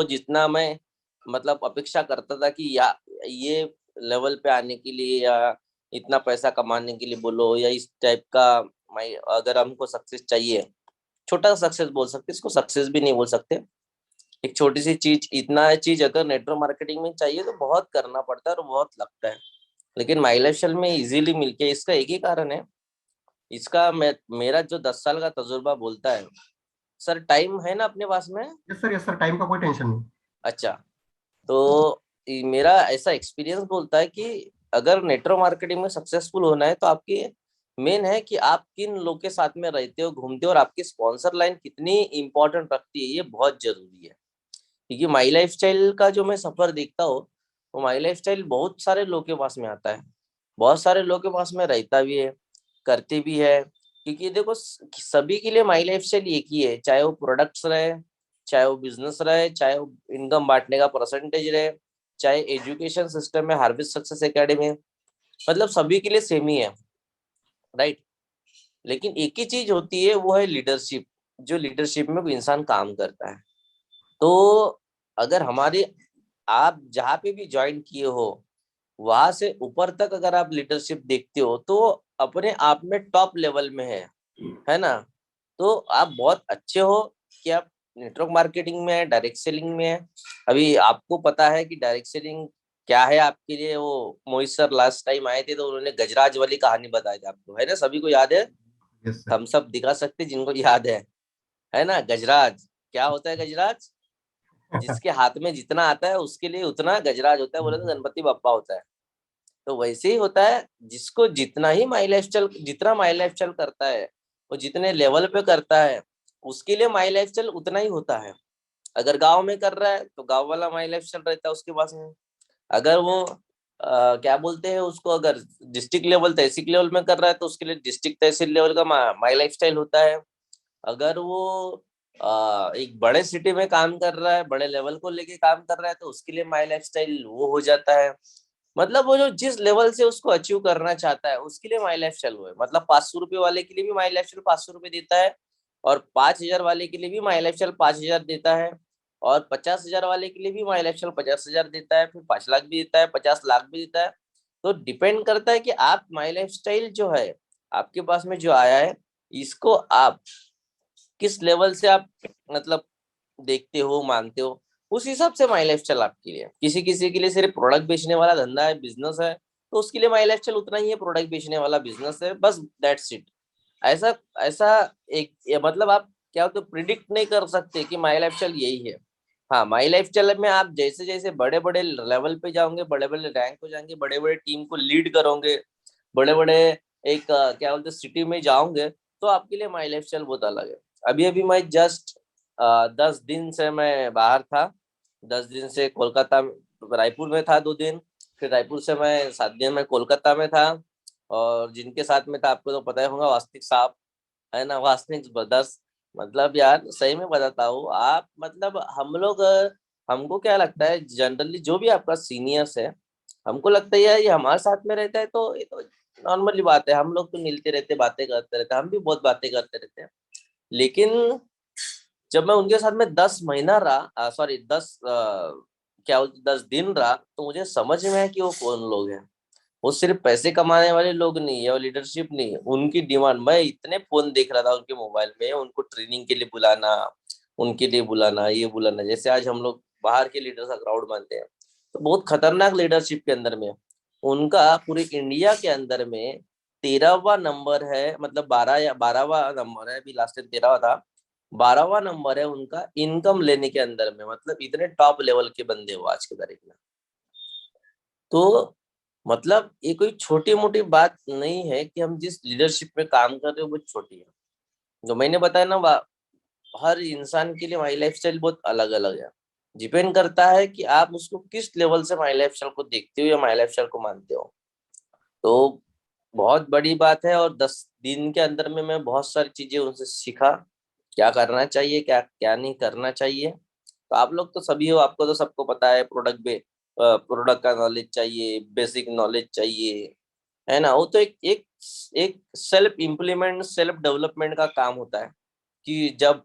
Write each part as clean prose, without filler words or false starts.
जितना मैं मतलब अपेक्षा करता था कि या ये लेवल पे आने के लिए या इतना पैसा कमाने के लिए बोलो या इस टाइप का, मैं अगर हमको सक्सेस चाहिए, छोटा सक्सेस बोल सकते, इसको सक्सेस भी नहीं बोल सकते, एक छोटी सी चीज, इतना चीज अगर नेटवर्क मार्केटिंग में चाहिए तो बहुत करना पड़ता है और बहुत लगता है। लेकिन माई लाइफ स्टाइल में इजीली मिलके, इसका एक ही कारण है, इसका मेरा जो 10 साल का तजुर्बा बोलता है। सर टाइम है ना अपने पास में? यस सर, टाइम का कोई टेंशन नहीं। अच्छा, तो मेरा ऐसा एक्सपीरियंस बोलता है कि अगर नेटवर्क मार्केटिंग में सक्सेसफुल होना है तो आपकी मेन है कि आप किन लोग के साथ में रहते हो, घूमते हो, और आपकी स्पॉन्सर लाइन कितनी इंपॉर्टेंट रखती है, ये बहुत जरूरी है। क्योंकि माई लाइफ स्टाइल का जो मैं सफर देखता हूँ, वो माई लाइफ स्टाइल बहुत सारे लोग के पास में आता है, बहुत सारे लोग के पास में रहता भी है, करते भी है। क्योंकि देखो सभी के लिए माई लाइफ स्टाइल एक ही है, चाहे वो प्रोडक्ट्स रहे, चाहे वो बिजनेस रहे, चाहे वो इनकम बांटने का परसेंटेज रहे, चाहे एजुकेशन सिस्टम में हार्वेस्ट सक्सेस एकेडमी, मतलब सभी के लिए सेम ही है, राइट। लेकिन एक ही चीज होती है, वो है लीडरशिप। जो लीडरशिप में कोई इंसान काम करता है, तो अगर हमारे, आप जहाँ पे भी ज्वाइन किए हो वहां से ऊपर तक अगर आप लीडरशिप देखते हो तो अपने आप में टॉप लेवल में है ना। तो आप बहुत अच्छे हो कि आप नेटवर्क मार्केटिंग में है, डायरेक्ट सेलिंग में है। अभी आपको पता है कि डायरेक्ट सेलिंग क्या है आपके लिए, वो मोहित सर लास्ट टाइम आए थे तो उन्होंने गजराज वाली कहानी बताई थी आपको, है ना, सभी को याद है? Yes sir. हम सब दिखा सकते जिनको याद है ना। गजराज क्या होता है? गजराज जिसके हाथ में जितना आता है उसके लिए उतना गजराज होता है, बोले तो गणपति बप्पा होता है। तो वैसे ही होता है, जिसको जितना ही माई लाइफ स्टाइल, जितना माई लाइफ स्टाइल करता है, वो जितने लेवल पे करता है, उसके लिए माई लाइफ स्टाइल उतना ही होता है। अगर गांव में कर रहा है तो गांव वाला माई लाइफ स्टाइल रहता है उसके पास में। अगर वो क्या बोलते हैं उसको, अगर डिस्ट्रिक्ट लेवल तहसील लेवल में कर रहा है तो उसके लिए डिस्ट्रिक्ट तहसील लेवल का माई लाइफ स्टाइल होता है। अगर वो एक बड़े सिटी में काम कर रहा है, बड़े लेवल को लेके काम कर रहा है, तो उसके लिए माई लाइफ स्टाइल वो हो जाता है। मतलब वो जो जिस लेवल से उसको अचीव करना चाहता है उसके लिए माई लाइफ स्टाइल हुआ है। मतलब 500 रुपये वाले के लिए भी माई लाइफ स्टाइल 500 रुपये देता है, और 5,000 वाले के लिए भी माई लाइफ स्टाइल 5,000 देता है, और 50,000 वाले के लिए भी माई लाइफ स्टाइल 50,000 देता है, फिर 5 लाख भी देता है, 50 लाख भी देता है। तो डिपेंड करता है कि आप माई लाइफ स्टाइल जो है आपके पास में जो आया है, इसको आप किस लेवल से आप मतलब देखते हो, मानते हो, उस हिसाब से माई लाइफस्टाइल आपके लिए। किसी किसी के लिए सिर्फ प्रोडक्ट बेचने वाला धंधा है, बिजनेस है, तो उसके लिए माई लाइफस्टाइल उतना ही है, प्रोडक्ट बेचने वाला बिजनेस है, बस दैट्स इट। ऐसा ऐसा एक मतलब आप क्या होते प्रिडिक्ट नहीं कर सकते कि माई लाइफस्टाइल यही है। हाँ, माई लाइफस्टाइल में आप जैसे जैसे बड़े बड़े लेवल पे जाओगे, बड़े बड़े रैंक हो जाएंगे, बड़े बड़े टीम को लीड करोगे, बड़े बड़े एक क्या बोलते सिटी में जाओगे, तो आपके लिए माई लाइफस्टाइल बहुत अलग है। अभी अभी मैं जस्ट 10 दिन से मैं बाहर था, 10 दिन से कोलकाता रायपुर में था 2 दिन, फिर रायपुर से मैं 7 दिन में कोलकाता में था। और जिनके साथ में था आपको तो पता ही होगा, वास्तविक साहब, है ना, वास्तविक ब्रदर्स। मतलब यार सही में बताता हूँ, आप मतलब हम लोग हमको क्या लगता है जनरली, जो भी आपका सीनियर्स है, हमको लगता है यार ये हमारे साथ में रहता है तो ये तो नॉर्मली बात है, हम लोग तो मिलते रहते, बातें करते रहते, हम भी बहुत बातें करते रहते हैं। लेकिन जब मैं उनके साथ में 10 महीना रहा, सॉरी 10 दिन रहा, तो मुझे समझ में आया कि वो कौन लोग हैं। वो सिर्फ पैसे कमाने वाले लोग नहीं है, और लीडरशिप नहीं है, उनकी डिमांड, मैं इतने फोन देख रहा था उनके मोबाइल में, उनको ट्रेनिंग के लिए बुलाना, उनके लिए बुलाना, ये बुलाना, जैसे आज हम लोग बाहर के लीडर्स का क्राउड मानते हैं, तो बहुत खतरनाक लीडरशिप के अंदर में उनका पूरे इंडिया के अंदर में 13वां नंबर है, मतलब 12 या 12वां नंबर है, अभी लास्ट टाइम 13वां था, 12वां नंबर है उनका इनकम लेने के अंदर में। मतलब इतने टॉप लेवल के बंदे हो आज की तारीख में। तो मतलब ये कोई छोटी मोटी बात नहीं है कि हम जिस लीडरशिप में काम कर रहे हो वो छोटी है। जो मैंने बताया ना, हर इंसान के लिए माई लाइफ स्टाइल बहुत अलग अलग है। डिपेंड करता है कि आप उसको किस लेवल से माई लाइफ स्टाइल को देखते हो या माई लाइफ स्टाइल को मानते हो। तो बहुत बड़ी बात है, और 10 दिन के अंदर में मैं बहुत सारी चीजें उनसे सीखा, क्या करना चाहिए, क्या क्या नहीं करना चाहिए। तो आप लोग तो सभी हो, आपको तो सबको पता है, प्रोडक्ट का नॉलेज चाहिए, बेसिक नॉलेज चाहिए, है ना। वो तो एक एक सेल्फ इम्प्लीमेंट, सेल्फ डेवलपमेंट का काम होता है कि जब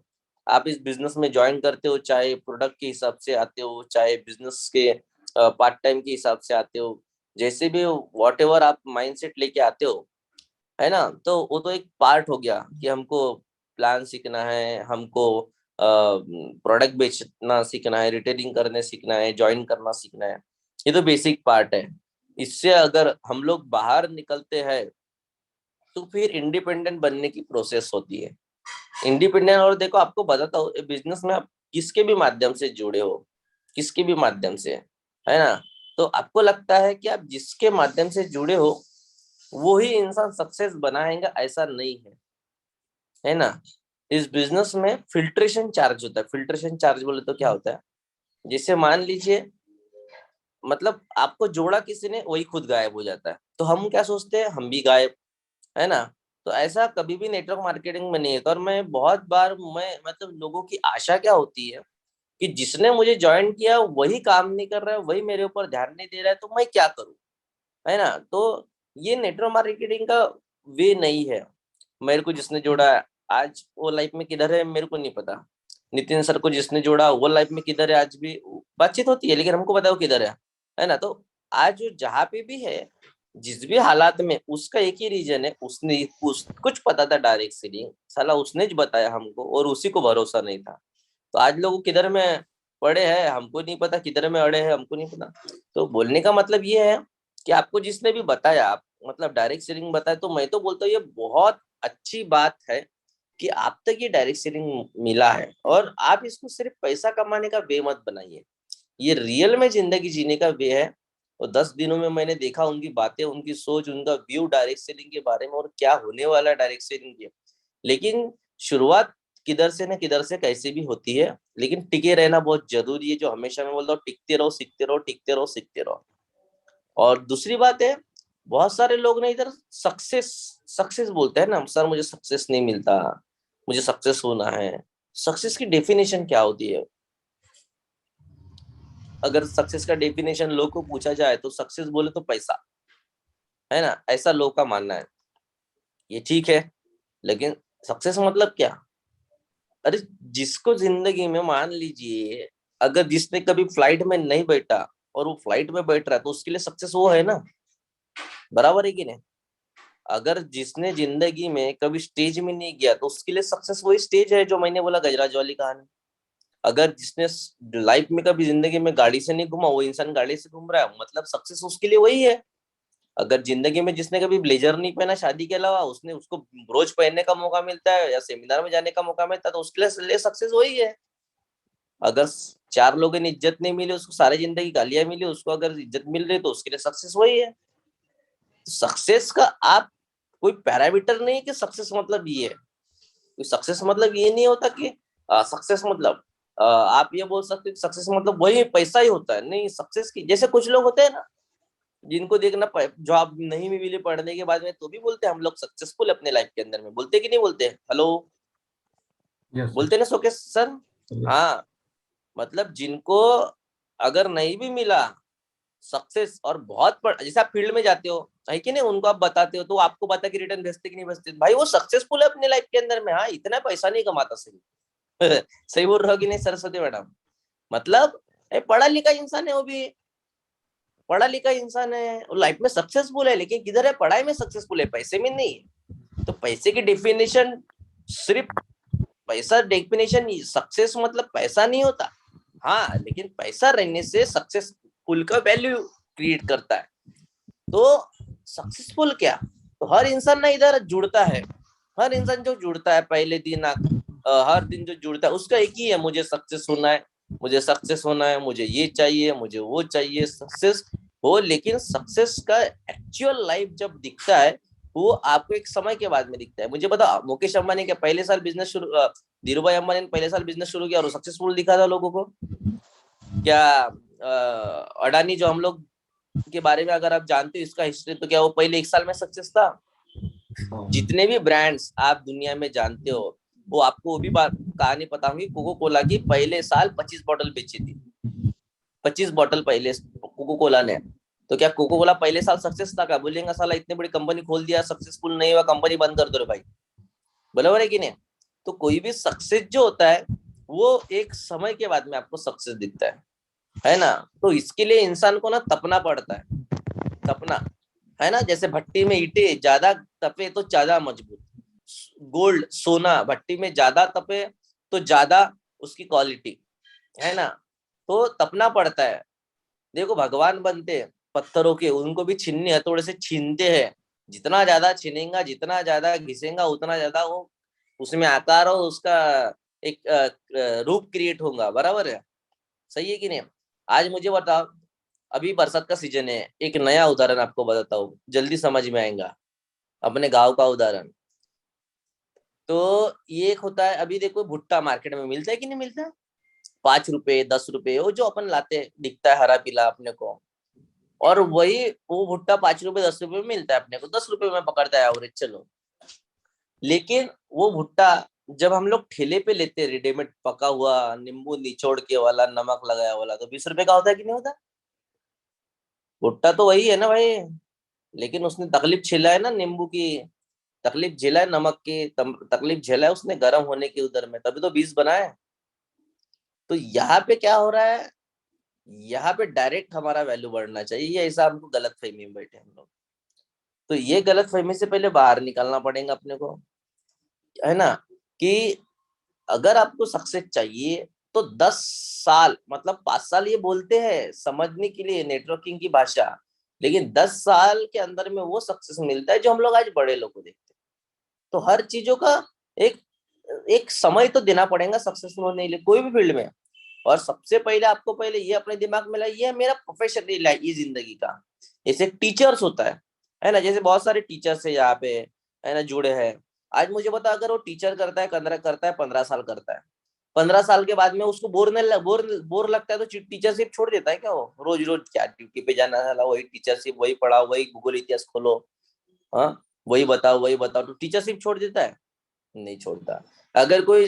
आप इस बिजनेस में ज्वाइन करते हो, चाहे प्रोडक्ट के हिसाब से आते हो, चाहे बिजनेस के पार्ट टाइम के हिसाब से आते हो, जैसे भी वॉट एवर आप माइंडसेट लेके आते हो, है ना, तो वो तो एक पार्ट हो गया कि हमको प्लान सीखना है, हमको प्रोडक्ट बेचना सीखना है, रिटेलिंग करने सीखना है, ज्वाइन करना सीखना है। ये तो बेसिक पार्ट है। इससे अगर हम लोग बाहर निकलते हैं तो फिर इंडिपेंडेंट बनने की प्रोसेस होती है। इंडिपेंडेंट, और देखो आपको बताता हूँ, बिजनेस में आप किसके भी माध्यम से जुड़े हो, किसके भी माध्यम से, है ना, तो आपको लगता है कि आप जिसके माध्यम से जुड़े हो वो ही इंसान सक्सेस बनाएगा, ऐसा नहीं है ना। इस बिजनेस में फिल्ट्रेशन चार्ज होता है। फिल्ट्रेशन चार्ज बोले तो क्या होता है, जैसे मान लीजिए, मतलब आपको जोड़ा किसी ने, वही खुद गायब हो जाता है, तो हम क्या सोचते हैं, हम भी गायब, है ना। तो ऐसा कभी भी नेटवर्क मार्केटिंग में नहीं है। और मैं बहुत बार, मैं मतलब लोगों की आशा क्या होती है कि जिसने मुझे ज्वाइन किया वही काम नहीं कर रहा है, वही मेरे ऊपर ध्यान नहीं दे रहा है, तो मैं क्या करूं, है ना। तो ये नेटवर्क मार्केटिंग का वे नहीं है। मेरे को जिसने जोड़ा है, आज वो लाइफ में किधर है मेरे को नहीं पता। नितिन सर को जिसने जोड़ा वो लाइफ में किधर है, आज भी बातचीत होती है लेकिन हमको पता है वो किधर है ना। तो आज जहाँ पे भी है, जिस भी हालात में, उसका एक ही रीजन है, उसने कुछ पता था डायरेक्ट सेलिंग, साला उसने ज बताया हमको, और उसी को भरोसा नहीं था। तो आज लोग किधर में पड़े हैं हमको नहीं पता, किधर में अड़े हैं हमको नहीं पता। तो बोलने का मतलब ये है कि आपको जिसने भी बताया, आप मतलब डायरेक्ट सेलिंग बताया, तो मैं तो बोलता हूँ ये बहुत अच्छी बात है कि आप तक ये डायरेक्ट सेलिंग मिला है। और आप इसको सिर्फ पैसा कमाने का वे मत बनाइए, ये रियल में जिंदगी जीने का वे है। और 10 दिनों में मैंने देखा उनकी बातें, उनकी सोच, उनका व्यू डायरेक्ट सेलिंग के बारे में, और क्या होने वाला है डायरेक्ट सेलिंग के। लेकिन शुरुआत किधर से न किधर से कैसे भी होती है, लेकिन टिके रहना बहुत जरूरी है। जो हमेशा मैं बोलता हूँ, टिकते रहो, सीखते रहो, टिकते रहो, सीखते रहो। और दूसरी बात है, बहुत सारे लोग ना इधर सक्सेस सक्सेस बोलते हैं ना, सर मुझे सक्सेस नहीं मिलता, मुझे सक्सेस होना है। सक्सेस की डेफिनेशन क्या होती है? अगर सक्सेस का डेफिनेशन लोग को पूछा जाए तो सक्सेस बोले तो पैसा, है ना, ऐसा लोग का मानना है। ये ठीक है, लेकिन सक्सेस मतलब क्या? अरे जिसको जिंदगी में, मान लीजिए, अगर जिसने कभी फ्लाइट में नहीं बैठा और वो फ्लाइट में बैठ रहा है, तो उसके लिए सक्सेस वो है ना, बराबर है कि नहीं? अगर जिसने जिंदगी में कभी स्टेज में नहीं गया, तो उसके लिए सक्सेस वही स्टेज है, जो मैंने बोला गजराज वाली कहानी। अगर जिसने लाइफ में कभी जिंदगी में गाड़ी से नहीं घूमा, वो इंसान गाड़ी से घूम रहा है, मतलब सक्सेस उसके लिए वही है। अगर जिंदगी में जिसने कभी ब्लेजर नहीं पहना शादी के अलावा, उसने उसको रोज पहनने का मौका मिलता है या सेमिनार में जाने का मौका मिलता है, तो उसके लिए सक्सेस वही है। अगर चार लोगों ने इज्जत नहीं मिली, उसको सारी जिंदगी गालियां मिली, उसको अगर इज्जत मिल रही तो उसके लिए सक्सेस वही है। सक्सेस का आप कोई पैरामीटर नहीं कि सक्सेस मतलब ये है। सक्सेस मतलब ये नहीं होता कि सक्सेस मतलब आप ये बोल सकते हो सक्सेस मतलब वही पैसा ही होता है, नहीं। सक्सेस की जैसे कुछ लोग होते हैं ना, जिनको देखना जॉब नहीं भी मिली पढ़ने के बाद में, तो भी बोलते हैं हम लोग सक्सेसफुल अपने लाइफ के अंदर में, बोलते कि नहीं बोलते? Hello, yes sir. बोलते ना शोकेश सर? हाँ, मतलब जिनको अगर नहीं भी मिला सक्सेस, और बहुत जैसे आप फील्ड में जाते हो, है कि नहीं, उनको आप बताते हो तो आपको पता कि रिटर्न भेजते कि नहीं भेजते, भाई वो सक्सेसफुल है अपने लाइफ के अंदर में। हाँ, इतना पैसा नहीं कमाता सही। सही बोल रहे हो कि नहीं सरस्वती मैडम? मतलब पढ़ा लिखा इंसान है, वो भी पढ़ा लिखा इंसान है, वो लाइफ में सक्सेसफुल है, लेकिन किधर है, पढ़ाई में सक्सेसफुल है, पैसे में नहीं है। तो पैसे की डेफिनेशन, सिर्फ पैसा डेफिनेशन, सक्सेस मतलब पैसा नहीं होता। हाँ, लेकिन पैसा रहने से सक्सेसफुल का वैल्यू क्रिएट करता है। तो सक्सेसफुल क्या, तो हर इंसान ना इधर जुड़ता है। हर इंसान जो जुड़ता है पहले दिन हर दिन जो जुड़ता है, उसका एक ही है, मुझे सक्सेस होना है, मुझे सक्सेस होना है, मुझे ये चाहिए, मुझे वो चाहिए, सक्सेस हो। लेकिन सक्सेस का एक्चुअल लाइफ जब दिखता है, वो आपको एक समय के बाद में दिखता है। मुझे पता, मुकेश अंबानी के पहले साल बिजनेस शुरू, धीरू भाई अंबानी ने पहले साल बिजनेस शुरू किया और सक्सेसफुल दिखा था लोगों को। क्या अडानी जो हम लोग के बारे में अगर आप जानते हो इसका हिस्ट्री, तो क्या वो पहले 1 साल में सक्सेस था? जितने भी ब्रांड्स आप दुनिया में जानते हो, वो आपको वो भी बात कहानी पता होगी, कोको कोला की पहले साल 25 बॉटल बेची थी। 25 बॉटल पहले कोको कोला ने। तो क्या कोको कोला पहले साल सक्सेस था? क्या बोलेंगे साला इतनी बड़ी कंपनी खोल दिया, सक्सेसफुल नहीं हुआ, कंपनी बंद कर दो रे भाई, बराबर है कि नहीं? तो कोई भी सक्सेस जो होता है, वो एक समय के बाद में आपको सक्सेस दिखता है ना। तो इसके लिए इंसान को ना तपना पड़ता है, तपना, है ना। जैसे भट्टी में ईंटे ज्यादा तपे तो ज्यादा मजबूत, गोल्ड सोना भट्टी में ज्यादा तपे तो ज्यादा उसकी क्वालिटी, है ना। तो तपना पड़ता है। देखो भगवान बनते हैं पत्थरों के, उनको भी छीनने हथौड़े से छीनते हैं। जितना ज्यादा छीनेगा, जितना ज्यादा घिसेगा, उतना ज्यादा वो उसमें आकार और उसका एक रूप क्रिएट होगा। बराबर है, सही है कि नहीं। आज मुझे बताओ, अभी बरसात का सीजन है, एक नया उदाहरण आपको बताता हूँ, जल्दी समझ में आएगा। अपने गांव का उदाहरण। तो ये एक होता है, अभी देखो भुट्टा मार्केट में मिलता है कि नहीं मिलता है। 5 रुपए 10 रुपए वो जो अपन लाते हैं, दिखता है हरा पीला अपने को। और वही वो भुट्टा 5 रुपए 10 रुपए में मिलता है अपने को, 10 रुपए में पकड़ता है एवरेज, चलो। लेकिन वो भुट्टा जब हम लोग ठेले पे लेते हैं, रेडीमेड पका हुआ, नींबू निचोड़ के वाला, नमक लगाया वाला, तो 20 रुपए का होता है कि नहीं होता। भुट्टा तो वही है ना भाई, लेकिन उसने तकलीफ झेला है ना नींबू की, तकलीफ झेला है नमक की, तकलीफ झेला है उसने गर्म होने की उधर में, तभी तो 20 बना है। तो यहाँ पे क्या हो रहा है, यहाँ पे डायरेक्ट हमारा वैल्यू बढ़ना चाहिए, ये ऐसा हमको गलत फहमी में बैठे हम लोग। तो ये गलत फहमी से पहले बाहर निकलना पड़ेगा अपने को, है ना। कि अगर आपको सक्सेस चाहिए तो 10 साल, मतलब 5 साल ये बोलते हैं समझने के लिए, नेटवर्किंग की भाषा। लेकिन 10 साल के अंदर में वो सक्सेस मिलता है जो हम लोग आज बड़े लोग को देखते हैं। तो हर चीजों का एक एक समय तो देना पड़ेगा सक्सेसफुल होने के लिए, कोई भी फील्ड में। और सबसे पहले आपको पहले ये अपने दिमाग में लाइए, ये मेरा प्रोफेशन है ये जिंदगी का। जैसे टीचर्स होता है ना। जैसे बहुत सारे टीचर्स है यहाँ पे, है ना, जुड़े हैं। आज मुझे बता, अगर वो टीचर करता है, 15 साल करता है, 15 साल के बाद में उसको बोर लगता है, तो टीचरशिप छोड़ देता है क्या। वो रोज रोज क्या ड्यूटी पे जाना है, वही टीचरशिप, वही पढ़ाओ, वही भूगोल इतिहास खोलो, हाँ, वही बताओ, तो टीचरशिप छोड़ देता है, नहीं छोड़ता। अगर कोई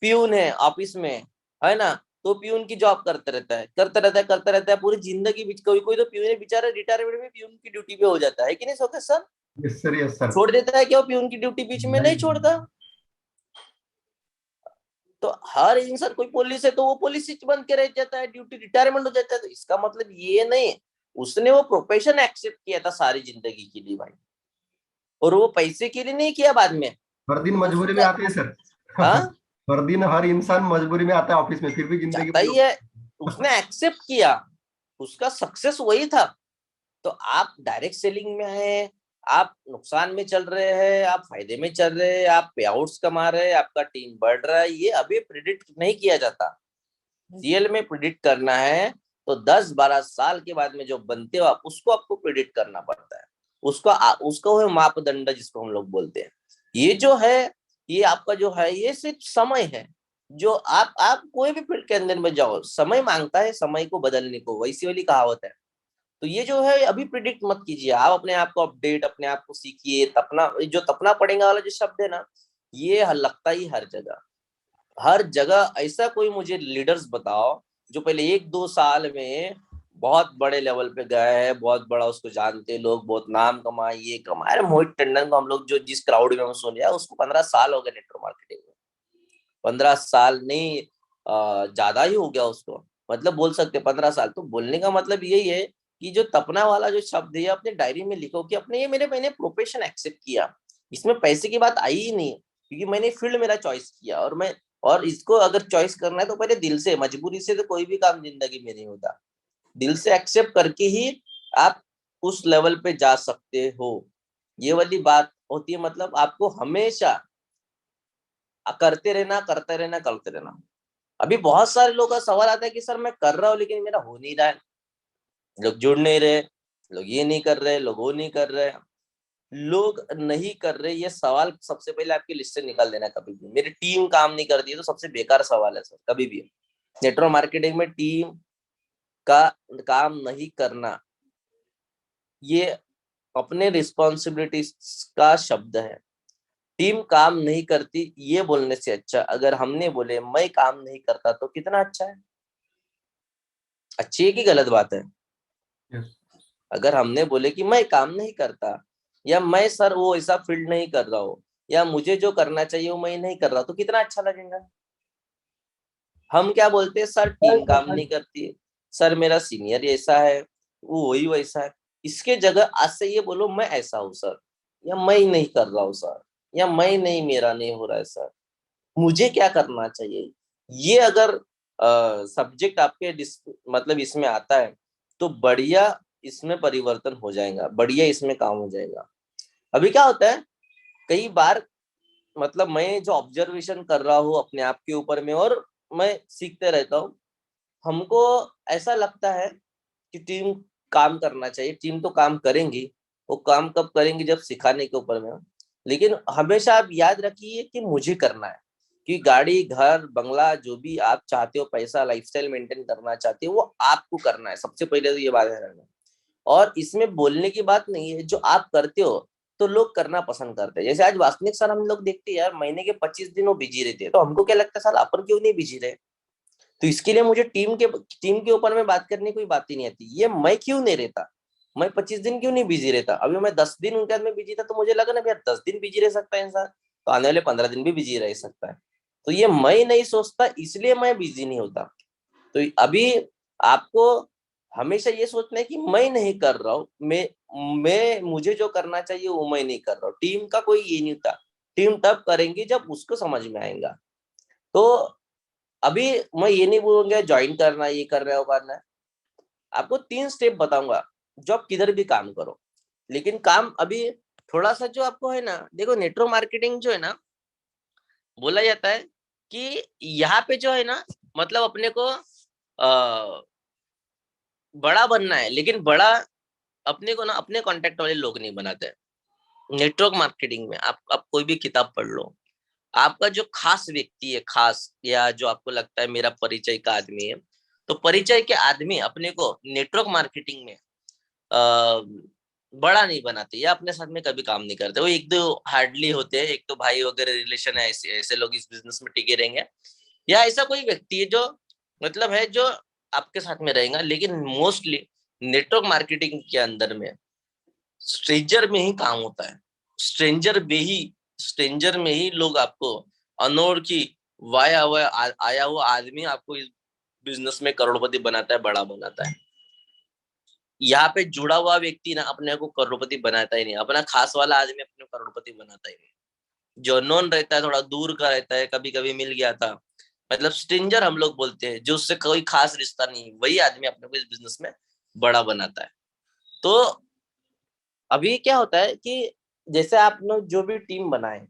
प्यून है ऑफिस में, है ना, तो प्यून की जॉब करता रहता है पूरी जिंदगी। कोई कोई तो प्यून बेचारा रिटायरमेंट में प्यून की ड्यूटी पे हो जाता है कि नहीं सोके sir. Yes sir, yes sir. छोड़ देता है क्या वो प्यून की ड्यूटी बीच में, नहीं छोड़ता। तो हर इंसान, कोई पुलिस है तो वो पुलिस बन के रह जाता है, ड्यूटी रिटायरमेंट हो जाता है। तो इसका मतलब ये नहीं, उसने वो प्रोफेशन एक्सेप्ट किया था सारी जिंदगी के लिए भाई, और वो पैसे के लिए नहीं किया बाद में। हर दिन मजबूरी में उसका, आते हैं सर। हाँ, हर दिन हर इंसान मजबूरी में आता है ऑफिस में, फिर भी जिंदगी जाता बड़ी ही है। होती उसने एक्सेप्ट किया, उसका सक्सेस वही था। तो आप डायरेक्ट सेलिंग में आए, आप नुकसान में चल रहे हैं, आप फायदे में चल रहे हैं, आप पे आउट्स कमा रहे हैं, आपका टीम बढ़ रहा है, ये अभी प्रिडिक्ट नहीं किया जाता। रियल में प्रिडिक्ट करना है तो 10-12 साल के बाद में जो बनते हो आप, उसको आपको प्रिडिक्ट करना पड़ता है। उसको है मापदंड जिसको हम लोग बोलते हैं। ये जो है, ये आपका जो है, ये सिर्फ समय है। जो आप कोई भी फील्ड के अंदर में जाओ, समय मांगता है समय को बदलने को, वैसी वाली कहावत है। तो ये जो है अभी प्रिडिक्ट मत कीजिए, आप अपने आप को अपडेट, अपने आप को सीखिए। तपना, जो तपना पड़ेगा वाला जो शब्द है ना, ये लगता ही हर जगह, हर जगह। ऐसा कोई मुझे लीडर्स बताओ जो पहले 1-2 साल में बहुत बड़े लेवल पे गए हैं, बहुत बड़ा उसको जानते लोग, बहुत नाम कमाए, ये कमाए। अरे मोहित टंडन को हम लोग जो जिस क्राउड में हम सुन लिया, उसको 15 साल हो गए नेटवर्क मार्केटिंग में। 15 साल नहीं, ज्यादा ही हो गया उसको। मतलब बोल सकते 15 साल। तो बोलने का मतलब यही है कि जो तपना वाला जो शब्द है, अपने डायरी में लिखो कि अपने ये मैंने प्रोफेशन एक्सेप्ट किया, इसमें पैसे की बात आई ही नहीं, क्योंकि मैंने फील्ड मेरा चॉइस किया। और इसको अगर चॉइस करना है तो पहले दिल से, मजबूरी से तो कोई भी काम जिंदगी में नहीं होता। दिल से एक्सेप्ट करके ही आप उस लेवल पे जा सकते हो। ये वाली बात होती है। मतलब आपको हमेशा करते रहना। अभी बहुत सारे लोग का सवाल आता है कि सर मैं कर रहा हूँ लेकिन मेरा हो नहीं रहा है, लोग जुड़ नहीं रहे, लोग ये नहीं कर रहे, लोग वो नहीं कर रहे, लोग नहीं कर रहे। ये सवाल सबसे पहले आपकी लिस्ट से निकाल देना। कभी भी मेरी टीम काम नहीं करती है तो सबसे बेकार सवाल है सर, कभी भी। नेटवर्क मार्केटिंग में टीम का काम नहीं करना, ये अपने रिस्पॉन्सिबिलिटी का शब्द है। टीम काम नहीं करती ये बोलने से अच्छा अगर हमने बोले मैं काम नहीं करता, तो कितना अच्छा है। अच्छी है कि गलत बात है। है। यस। अगर हमने बोले कि मैं काम नहीं करता, या मैं सर वो ऐसा फील्ड नहीं कर रहा हूँ, या मुझे जो करना चाहिए वो मैं नहीं कर रहा, तो कितना अच्छा लगेगा। हम क्या बोलते हैं, सर टीम काम नहीं करती, सर मेरा सीनियर ऐसा है, वो वही वैसा है। इसके जगह आज से ये बोलो मैं ऐसा हूँ सर, या मैं ही नहीं कर रहा हूँ सर, या मैं नहीं, मेरा नहीं हो रहा है सर, मुझे क्या करना चाहिए। ये अगर सब्जेक्ट आपके मतलब इसमें आता है तो बढ़िया इसमें परिवर्तन हो जाएगा, बढ़िया इसमें काम हो जाएगा। अभी क्या होता है कई बार, मतलब मैं जो ऑब्जर्वेशन कर रहा हूँ अपने आप के ऊपर में, और मैं सीखते रहता हूँ, हमको ऐसा लगता है कि टीम काम करना चाहिए, टीम तो काम करेंगी, वो काम कब करेंगी जब सिखाने के ऊपर में हो। लेकिन हमेशा आप याद रखिए कि मुझे करना है, कि गाड़ी घर बंगला जो भी आप चाहते हो, पैसा लाइफस्टाइल मेंटेन करना चाहते हो, वो आपको करना है, सबसे पहले तो ये बात है रहना। और इसमें बोलने की बात नहीं है, जो आप करते हो तो लोग करना पसंद करते हैं। जैसे आज वास्तविक सर हम लोग देखते हैं यार, महीने के 25 दिन वो बिजी रहते हैं, तो हमको क्या लगता है साल अपन क्यों नहीं बिजी रहे। तो इसके लिए मुझे टीम के ऊपर में बात करने की कोई बात ही नहीं आती, ये मैं क्यों नहीं रहता, मैं 25 दिन क्यों नहीं बिजी रहता। अभी मैं 10 दिन उनके साथ में बिजी था, तो मुझे लगा ना यार 10 दिन बिजी रह सकता है इंसान, तो आने वाले 15 दिन भी बिजी रह सकता है। तो ये मैं नहीं सोचता, इसलिए मैं बिजी नहीं होता। तो अभी आपको हमेशा ये सोचना है कि मैं नहीं कर रहा हूँ, मैं मुझे जो करना चाहिए वो मैं नहीं कर रहा हूँ। टीम का कोई ये नहीं होता, टीम तब करेंगे जब उसको समझ में आएगा। तो अभी मैं ये नहीं बोलूंगा ज्वाइन करना, ये करना है वो करना है। आपको 3 स्टेप बताऊंगा, जो आप किधर भी काम करो, लेकिन काम अभी थोड़ा सा जो आपको है ना, देखो नेटवर्क मार्केटिंग जो है ना, बोला जाता है कि यहाँ पे जो है ना, मतलब अपने को बड़ा बनना है, लेकिन बड़ा अपने को ना अपने कांटेक्ट वाले लोग नहीं बनाते हैं। नेटवर्क मार्केटिंग में आप कोई भी किताब पढ़ लो, आपका जो खास व्यक्ति है, खास या जो आपको लगता है मेरा परिचय का आदमी है, तो परिचय के आदमी अपने को नेटवर्क मार्केटिंग में बड़ा नहीं बनाते, या अपने साथ में कभी काम नहीं करते। वो एक दो हार्डली होते हैं, एक तो भाई वगैरह रिलेशन है, ऐसे ऐसे लोग इस बिजनेस में टिके रहेंगे, या ऐसा कोई व्यक्ति है जो मतलब है जो आपके साथ में रहेगा। लेकिन मोस्टली नेटवर्क मार्केटिंग के अंदर में स्ट्रेंजर में ही काम होता है। स्ट्रेंजर में ही लोग आपको अनोळखी आया हुआ आदमी आपको इस बिजनेस में करोड़पति बनाता है, बड़ा बनाता है। यहाँ पे जुड़ा हुआ व्यक्ति ना अपने को करोड़पति बनाता ही नहीं, अपना खास वाला आदमी अपने को करोड़पति बनाता ही नहीं। जो नॉन रहता है, थोड़ा दूर का रहता है, कभी कभी मिल गया था, मतलब स्ट्रेंजर हम लोग बोलते हैं, जो उससे कोई खास रिश्ता नहीं, वही आदमी अपने को इस बिजनेस में बड़ा बनाता है। तो अभी क्या होता है कि जैसे आप लोग जो भी टीम बनाए,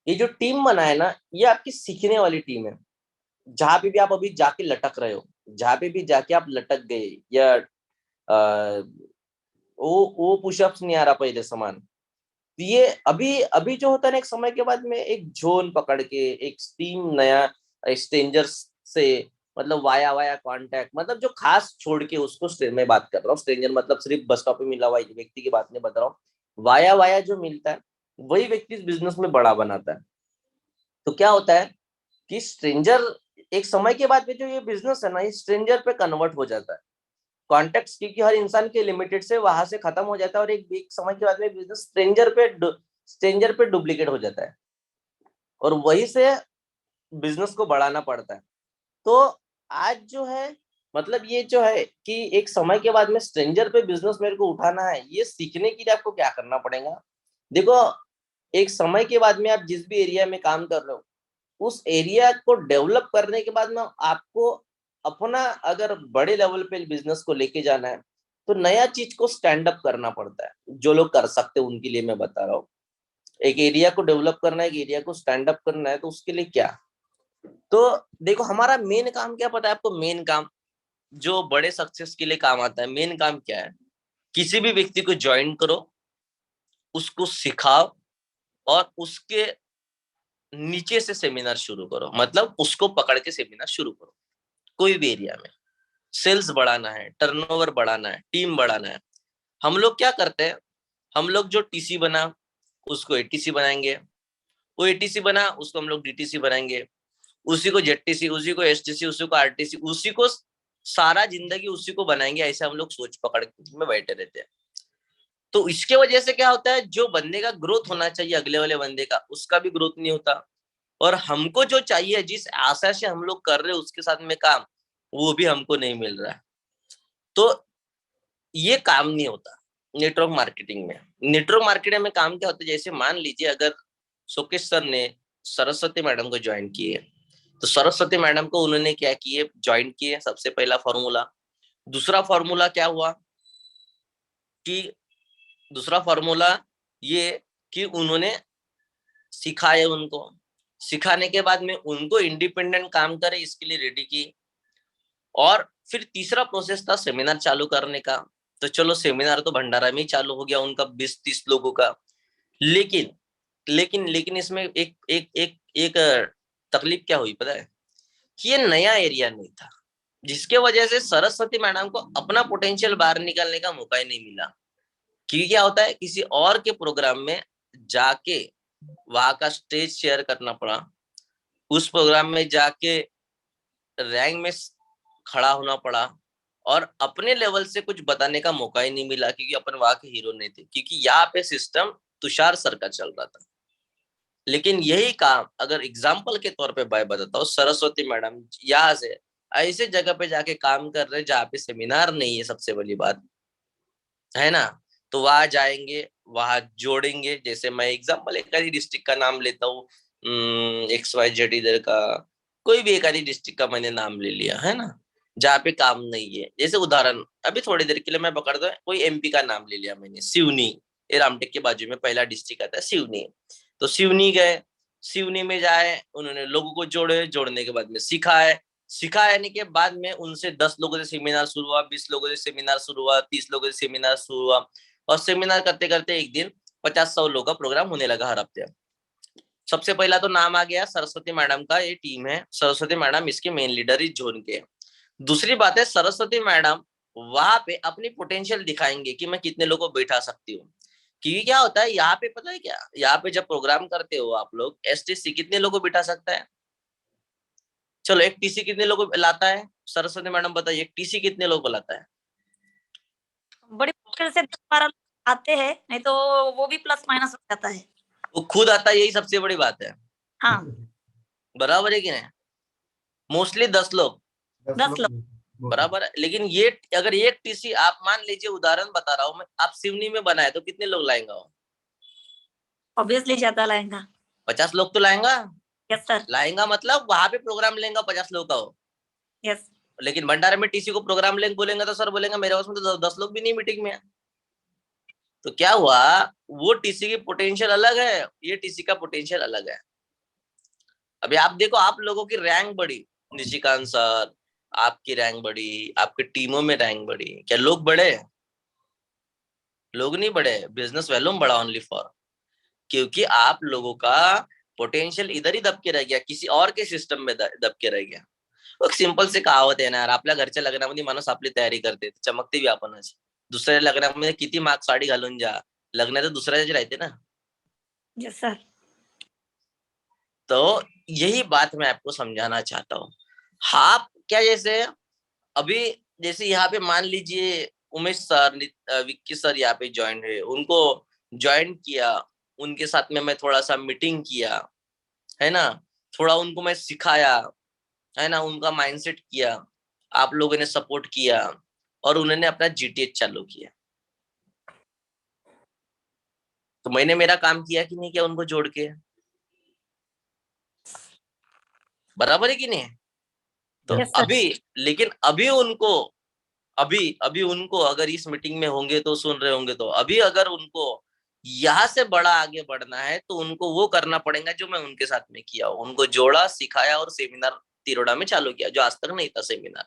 ये जो टीम बनाए ना, ये आपकी सीखने वाली टीम है। जहां पे भी आप अभी जाके लटक रहे हो, जहां पे भी जाके आप लटक गए, या वो पुशअप्स नहीं आ रहा पहले समान, तो ये अभी अभी जो होता है ना, एक समय के बाद में एक जोन पकड़ के एक टीम नया स्ट्रेंजर्स से, मतलब वाया वाया कांटेक्ट, मतलब जो खास छोड़ के उसको मैं बात कर रहा हूँ, स्ट्रेंजर मतलब सिर्फ बस स्टॉप पे मिला हुआ व्यक्ति की बात नहीं बता रहा हूँ। वाया वाया जो मिलता है, वही व्यक्ति इस बिजनेस में बड़ा बनाता है। तो क्या होता है कि स्ट्रेंजर एक समय के बाद में जो ये बिजनेस है ना, ये स्ट्रेंजर पे कन्वर्ट हो जाता है। कॉन्टेक्ट क्योंकि हर इंसान के लिमिटेड से वहां से खत्म हो जाता है, और एक समय के बाद में बिजनेस स्ट्रेंजर पे डुप्लीकेट हो जाता है, और वही से बिजनेस को बढ़ाना पड़ता है। तो आज जो है, मतलब ये जो है कि एक समय के बाद में स्ट्रेंजर पे बिजनेस मेरे को उठाना है, ये सीखने के लिए आपको क्या करना पड़ेगा। देखो, एक समय के बाद में आप जिस भी एरिया में काम कर रहे हो, उस एरिया को डेवलप करने के बाद में आपको अपना अगर बड़े लेवल पे बिजनेस को लेके जाना है, तो नया चीज को स्टैंड अप करना पड़ता है। जो लोग कर सकते हैं उनके लिए मैं बता रहा हूँ, एक एरिया को डेवलप करना है, एक एरिया को स्टैंड अप करना है, तो उसके लिए क्या। तो देखो, हमारा मेन काम क्या पता है आपको, मेन काम जो बड़े सक्सेस के लिए काम आता है, मेन काम क्या है, किसी भी व्यक्ति को ज्वाइन करो, उसको सिखाओ, और उसके नीचे से सेमिनार शुरू करो, मतलब उसको पकड़ के सेमिनार शुरू करो। कोई भी एरिया में सेल्स बढ़ाना है, टर्नओवर बढ़ाना है, टीम बढ़ाना है, हम लोग क्या करते हैं, हम लोग जो टीसी बना उसको एटीसी बनाएंगे, वो एटीसी बना उसको हम लोग डीटीसी बनाएंगे, उसी को जेटीसी, उसी को एसटीसी, उसी को आरटीसी, उसी को सारा जिंदगी उसी को बनाएंगे, ऐसे हम लोग सोच पकड़ में बैठे रहते हैं। तो इसके वजह से क्या होता है, जो बंदे का ग्रोथ होना चाहिए अगले वाले बंदे का, उसका भी ग्रोथ नहीं होता, और हमको जो चाहिए, जिस आशा से हम लोग कर रहे हैं उसके साथ में काम, वो भी हमको नहीं मिल रहा है। तो ये काम नहीं होता नेटवर्क मार्केटिंग में। नेटवर्क मार्केटिंग में काम क्या होता है, जैसे मान लीजिए अगर शोकेश सर ने सरस्वती मैडम को ज्वाइन किए, तो सरस्वती मैडम को उन्होंने क्या किए, ज्वाइन किए, सबसे पहला फॉर्मूला। दूसरा फॉर्मूला क्या हुआ कि दूसरा फॉर्मूला ये कि उन्होंने सिखाया उनको, सिखाने के बाद में उनको इंडिपेंडेंट काम करे इसके लिए रेडी की। और फिर तीसरा प्रोसेस था सेमिनार चालू करने का। तो चलो सेमिनार तो भंडारा में ही चालू हो गया उनका 20-30 लोगों का। लेकिन लेकिन लेकिन इसमें एक एक एक एक तकलीफ क्या हुई पता है, कि ये नया एरिया नहीं था, जिसके वजह से सरस्वती मैडम को अपना पोटेंशियल बाहर निकालने का मौका ही नहीं मिला। क्योंकि क्या होता है, किसी और के प्रोग्राम में जाके वहां का स्टेज शेयर करना पड़ा, उस प्रोग्राम में जाके रैंक में खड़ा होना पड़ा, और अपने लेवल से कुछ बताने का मौका ही नहीं मिला, क्योंकि अपन वहां के हीरो नहीं थे, क्योंकि यहाँ पे सिस्टम तुषार सर का चल रहा था। लेकिन यही काम अगर एग्जाम्पल के तौर पे मैं बताता हूँ, सरस्वती मैडम यहाँ से ऐसे जगह पे जाके काम कर रहे जहाँ पे सेमिनार नहीं है, सबसे बड़ी बात है ना। तो वहां जाएंगे, वहां जोड़ेंगे। जैसे मैं एग्जाम्पल एक आधी डिस्ट्रिक्ट का नाम लेता हूँ, XYZ इधर का कोई भी एक आधी डिस्ट्रिक्ट का मैंने नाम ले लिया है ना, जहाँ पे काम नहीं है। जैसे उदाहरण अभी थोड़ी देर के लिए मैं पकड़ता हूँ, कोई MP का नाम ले लिया मैंने, सिवनी। ये रामटेक के बाजू में पहला डिस्ट्रिक्ट आता है सिवनी। तो सिवनी गए, सिवनी में जाए, उन्होंने लोगों को जोड़े, जोड़ने के बाद में सिखाए, सिखाने के बाद में उनसे 10 लोगों से सेमिनार शुरू हुआ, 20 लोगों से सेमिनार शुरू हुआ, 30 लोगों से सेमिनार शुरू हुआ, और सेमिनार करते करते एक दिन 50-100 लोगों का प्रोग्राम होने लगा हर हफ्ते। सबसे पहला तो नाम आ गया सरस्वती मैडम का, ये टीम है सरस्वती मैडम, इसके मेन लीडर इस जोन के। दूसरी बात है, सरस्वती मैडम वहां पे अपनी पोटेंशियल दिखाएंगे कि मैं कितने लोगों को बैठा सकती हूँ। क्योंकि क्या होता है यहाँ पे, पता है क्या, यहाँ पे जब प्रोग्राम करते हो आप लोग, STC कितने लोगों को बिठा सकता है? चलो एक TC कितने लोगों को लाता है, सरस्वती मैडम बताइए, एक TC कितने लोगों को लाता है? बड़ी मुश्किल से 10-12 आते हैं, नहीं तो वो भी प्लस माइनस हो जाता है। वो खुद आता है, यही सबसे बड़ी बात है। हाँ, बराबर है कि नहीं? मोस्टली 10 लोग 10 लोग। बराबर है। लेकिन ये अगर एक TC आप मान लीजिए, उदाहरण बता रहा हूँ मैं, आप सिवनी में बनाए तो कितने लोग लाएंगा वो? ऑब्वियसली ज्यादा लाएगा। 50 लोग तो लाएंगा। Yes sir. लाएंगा मतलब वहां पे प्रोग्राम लेंगे 50 लोग का हो। यस। लेकिन भंडारे में TC को प्रोग्राम लेंगे बोलेंगे तो सर बोलेंगे मेरे पास में तो 10 लोग भी नहीं मीटिंग में। तो क्या हुआ, वो TC की पोटेंशियल अलग है, ये TC का पोटेंशियल अलग है। अभी आप देखो, आप लोगों की रैंक बढ़ी, निशिकांत सर आपकी रैंक बढ़ी, आपकी टीमों में रैंक बढ़ी, क्या लोग बढ़े? लोग नहीं बढ़े, बिजनेस वॉल्यूम बढ़ा ओनली फॉर, क्योंकि आप लोगों का पोटेंशियल इधर ही दब के रह गया, किसी और के सिस्टम में दब के रह गया। एक सिंपल से कहावत आहे ना यार, आपल्या घरच्या लग्नामध्ये माणूस आपली तयारी करते, चमकते भी आपणच. दुसऱ्या लग्नामध्ये किती महाग साडी घालून जा, लग्न तर दुसऱ्याचे राहते ना. Yes sir. तो यही बात मैं आपको समझाना चाहता हूँ। हाँ, क्या जैसे अभी जैसे यहाँ पे मान लीजिए उमेश सर, विक्की सर यहाँ पे ज्वाइन है, उनको ज्वाइन किया, उनके साथ में मैं थोड़ा सा मीटिंग किया, है ना, थोड़ा उनको मैं सिखाया, है ना, उनका माइंडसेट किया, आप लोगों ने सपोर्ट किया, और उन्होंने अपना GTH चालू किया। तो मैंने मेरा काम किया कि नहीं किया उनको जोड़ के? बराबर है कि नहीं? तो यस सर। अभी, लेकिन अभी उनको, अभी अभी उनको अगर इस मीटिंग में होंगे तो सुन रहे होंगे, तो अभी अगर उनको यहाँ से बड़ा आगे बढ़ना है तो उनको वो करना पड़ेगा जो मैं उनके साथ में किया, उनको जोड़ा, सिखाया, और सेमिनार तिरोड़ा में चालू किया, जो आज तक नहीं था सेमिनार।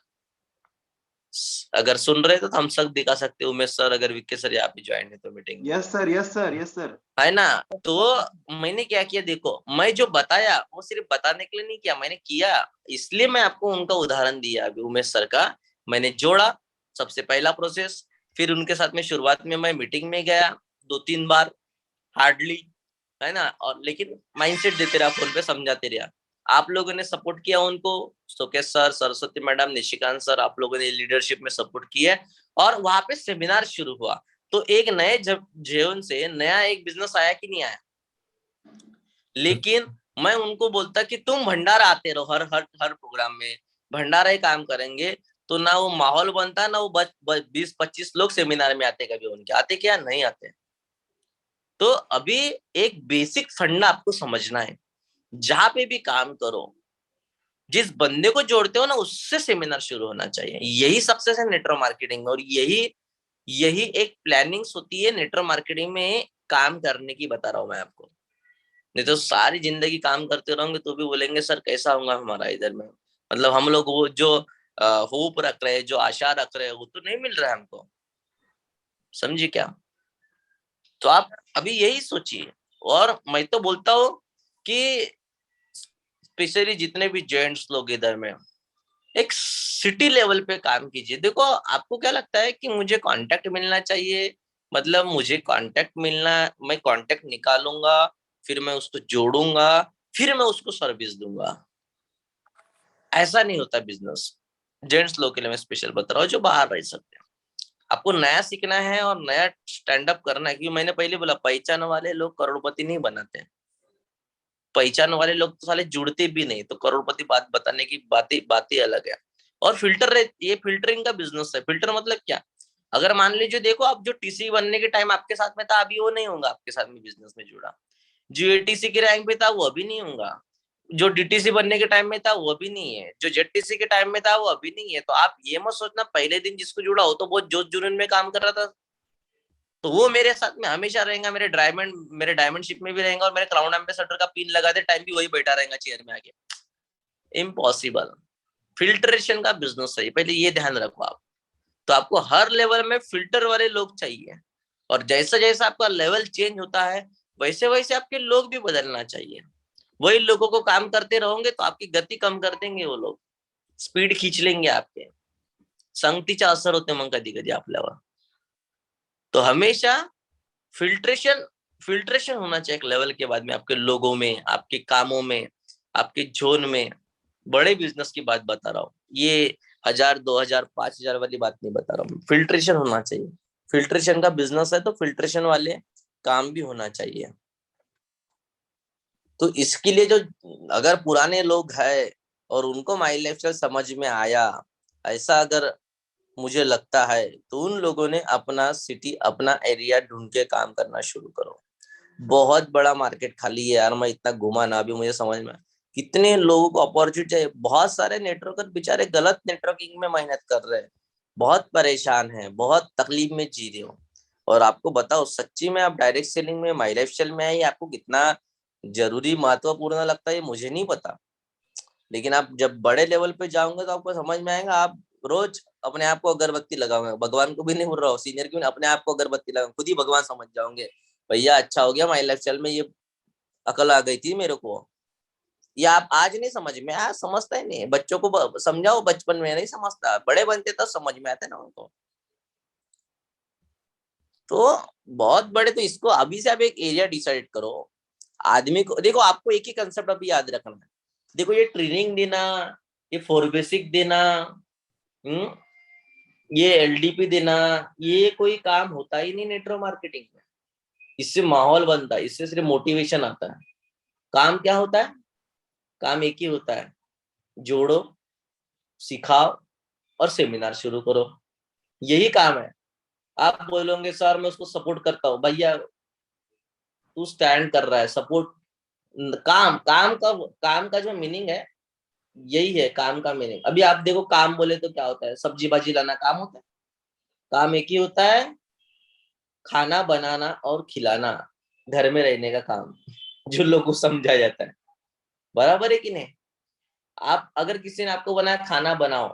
अगर सुन रहे तो हम सब दिखा सकते, उमेश सर अगर विक्की सर यहाँ पे ज्वाइन है तो मीटिंग में। Yes sir, yes sir, yes sir. है ना। तो मैंने क्या किया, देखो मैं जो बताया वो सिर्फ बताने के लिए नहीं किया, मैंने किया, इसलिए मैं आपको उनका उदाहरण दिया अभी उमेश सर का। मैंने जोड़ा, सबसे पहला प्रोसेस। फिर उनके साथ में शुरुआत में मैं मीटिंग में गया 2-3 बार हार्डली, है ना, और लेकिन माइंडसेट देते रहा, फोन पे समझाते रहा। आप लोगों ने सपोर्ट किया उनको, showcase sir, Saraswati madam, Nishikant sir, आप लोगों ने लीडरशिप में सपोर्ट किया, और वहां पे सेमिनार शुरू हुआ। तो एक नए जीवन से नया एक बिजनेस आया कि नहीं आया? लेकिन मैं उनको बोलता कि तुम भंडारा आते रहो, हर हर हर प्रोग्राम में भंडारा ही काम करेंगे, तो ना वो माहौल बनता, ना वो 20-25 लोग सेमिनार में आते, कभी उनके आते क्या, नहीं आते। तो अभी एक बेसिक फंडा आपको समझना है, जहां पे भी काम करो, जिस बंदे को जोड़ते हो ना, उससे सेमिनार शुरू होना चाहिए। यही सक्सेस है नेटवर्क मार्केटिंग में, और यही यही एक प्लानिंग्स होती है नेटवर्क मार्केटिंग में काम करने की, बता रहा हूँ मैं आपको। नहीं तो सारी जिंदगी काम करते रहोगे तो भी बोलेंगे सर कैसा होगा हमारा इधर में, मतलब हम लोग वो जो होप रख रहे हैं, जो आशा रख रहे हैं, वो तो नहीं मिल रहा है हमको, समझिए क्या। तो आप अभी यही सोचिए। और मैं तो बोलता हूँ कि स्पेशली जितने भी जेंट्स लोग इधर में, एक सिटी लेवल पे काम कीजिए। देखो आपको क्या लगता है कि मुझे कांटेक्ट मिलना चाहिए, मतलब मुझे कांटेक्ट मिलना, मैं कांटेक्ट निकालूंगा, फिर मैं उसको जोड़ूंगा, फिर मैं उसको सर्विस दूंगा। ऐसा नहीं होता बिजनेस। जेंट्स लोग के लिए मैं स्पेशल बता रहा हूँ जो बाहर रह सकते हैं। आपको नया सीखना है और नया स्टैंड अप करना है, क्योंकि मैंने पहले बोला पहचान वाले लोग करोड़पति नहीं बनाते, पहचान वाले लोग तो साले जुड़ते भी नहीं, तो करोड़पति बात बताने की बातें अलग है। और फिल्टर, ये फिल्टरिंग का बिजनेस है। फिल्टर मतलब क्या, अगर मान लीजिए देखो आप जो टीसी बनने के टाइम आपके साथ में था, अभी वो नहीं होगा आपके साथ में बिजनेस में जुड़ा। जो एटीसी के रैंक पे था वो अभी नहीं होगा, जो डीटीसी बनने के टाइम में था वो अभी नहीं है, जो जेडटीसी के टाइम में था वो अभी नहीं है। तो आप ये मत सोचना पहले दिन जिसको जुड़ा हो तो बहुत जोश जुनून में काम कर रहा था, तो वो मेरे साथ में हमेशा रहेगा, मेरे डायमंड शिप में भी रहेगा, और मेरे क्राउन एम्बेसडर का पिन लगाते टाइम भी वही बैठा रहेगा चेयर में आके। इम्पॉसिबल। फिल्ट्रेशन का बिजनेस है, पहले ये ध्यान रखो आप। तो आपको हर लेवल में फिल्टर वाले लोग चाहिए, और जैसा जैसा आपका लेवल चेंज होता है वैसे वैसे आपके लोग भी बदलना चाहिए। वही लोगों को काम करते रहोगे तो आपकी गति कम कर देंगे वो लोग, स्पीड खींच लेंगे आपके, संगतीचा असर होते मग कधी कधी आपल्यावर। तो हमेशा फिल्ट्रेशन फिल्ट्रेशन होना चाहिए एक लेवल के बाद में, आपके लोगों में, आपके कामों में, आपके जोन में। बड़े बिजनेस की बात बता रहा हूँ, ये 1000, 2000, 5000 वाली बात नहीं बता रहा हूँ। फिल्ट्रेशन होना चाहिए, फिल्ट्रेशन का बिजनेस है तो फिल्ट्रेशन वाले काम भी होना चाहिए। तो इसके लिए जो, अगर पुराने लोग हैं और उनको माई लाइफस्टाइल समझ में आया, ऐसा अगर मुझे लगता है, तो उन लोगों ने अपना सिटी, अपना एरिया ढूंढ के काम करना शुरू करो। बहुत बड़ा मार्केट खाली है यार, मैं इतना घुमा ना, अभी मुझे समझ में कितने लोगों को अपॉर्चुनिटी है। बहुत सारे नेटवर्कर बेचारे गलत नेटवर्किंग में मेहनत कर रहे हैं, बहुत परेशान हैं, बहुत तकलीफ में जी रहे हो। और आपको बताओ सच्ची में आप डायरेक्ट सेलिंग में, माई लाइफ स्टाइल में है, ये आपको कितना जरूरी महत्वपूर्ण लगता है मुझे नहीं पता, लेकिन आप जब बड़े लेवल पे जाओगे तो आपको समझ में आएगा। आप रोज अपने आप को अगरबत्ती लगाओगे, भगवान को भी नहीं बोल रहा हूँ, सीनियर की अपने आप को अगरबत्ती लगाओगे, खुद ही भगवान समझ जाओगे। भैया अच्छा हो गया माई लाइफ स्टाइल में ये अकल आ गई थी मेरे को। ये आप आज नहीं समझ में आया, समझता ही नहीं, बच्चों को समझाओ, बचपन में नहीं समझता, बड़े बनते तब समझ में आते ना उनको। तो बहुत बड़े, तो इसको अभी से आप एक एरिया डिसाइड करो। आदमी को देखो, आपको एक ही कंसेप्ट अभी याद रखना है। देखो ये ट्रेनिंग देना, ये फोर बेसिक देना, ये एलडीपी देना, ये कोई काम होता ही नहीं नेटवर्क मार्केटिंग में। इससे माहौल बनता है, इससे सिर्फ मोटिवेशन आता है। काम क्या होता है, काम एक ही होता है, जोड़ो, सिखाओ और सेमिनार शुरू करो, यही काम है। आप बोलोगे सर मैं उसको सपोर्ट करता हूँ, भैया तू स्टैंड कर रहा है, सपोर्ट काम का जो मीनिंग है यही है, काम का मीनिंग। अभी आप देखो काम बोले तो क्या होता है, सब्जी भाजी लाना काम होता है? काम एक ही होता है, खाना बनाना और खिलाना, घर में रहने का काम, जो लोगों को समझा जाता है। बराबर है कि नहीं? आप अगर किसी ने आपको बनाया खाना बनाओ,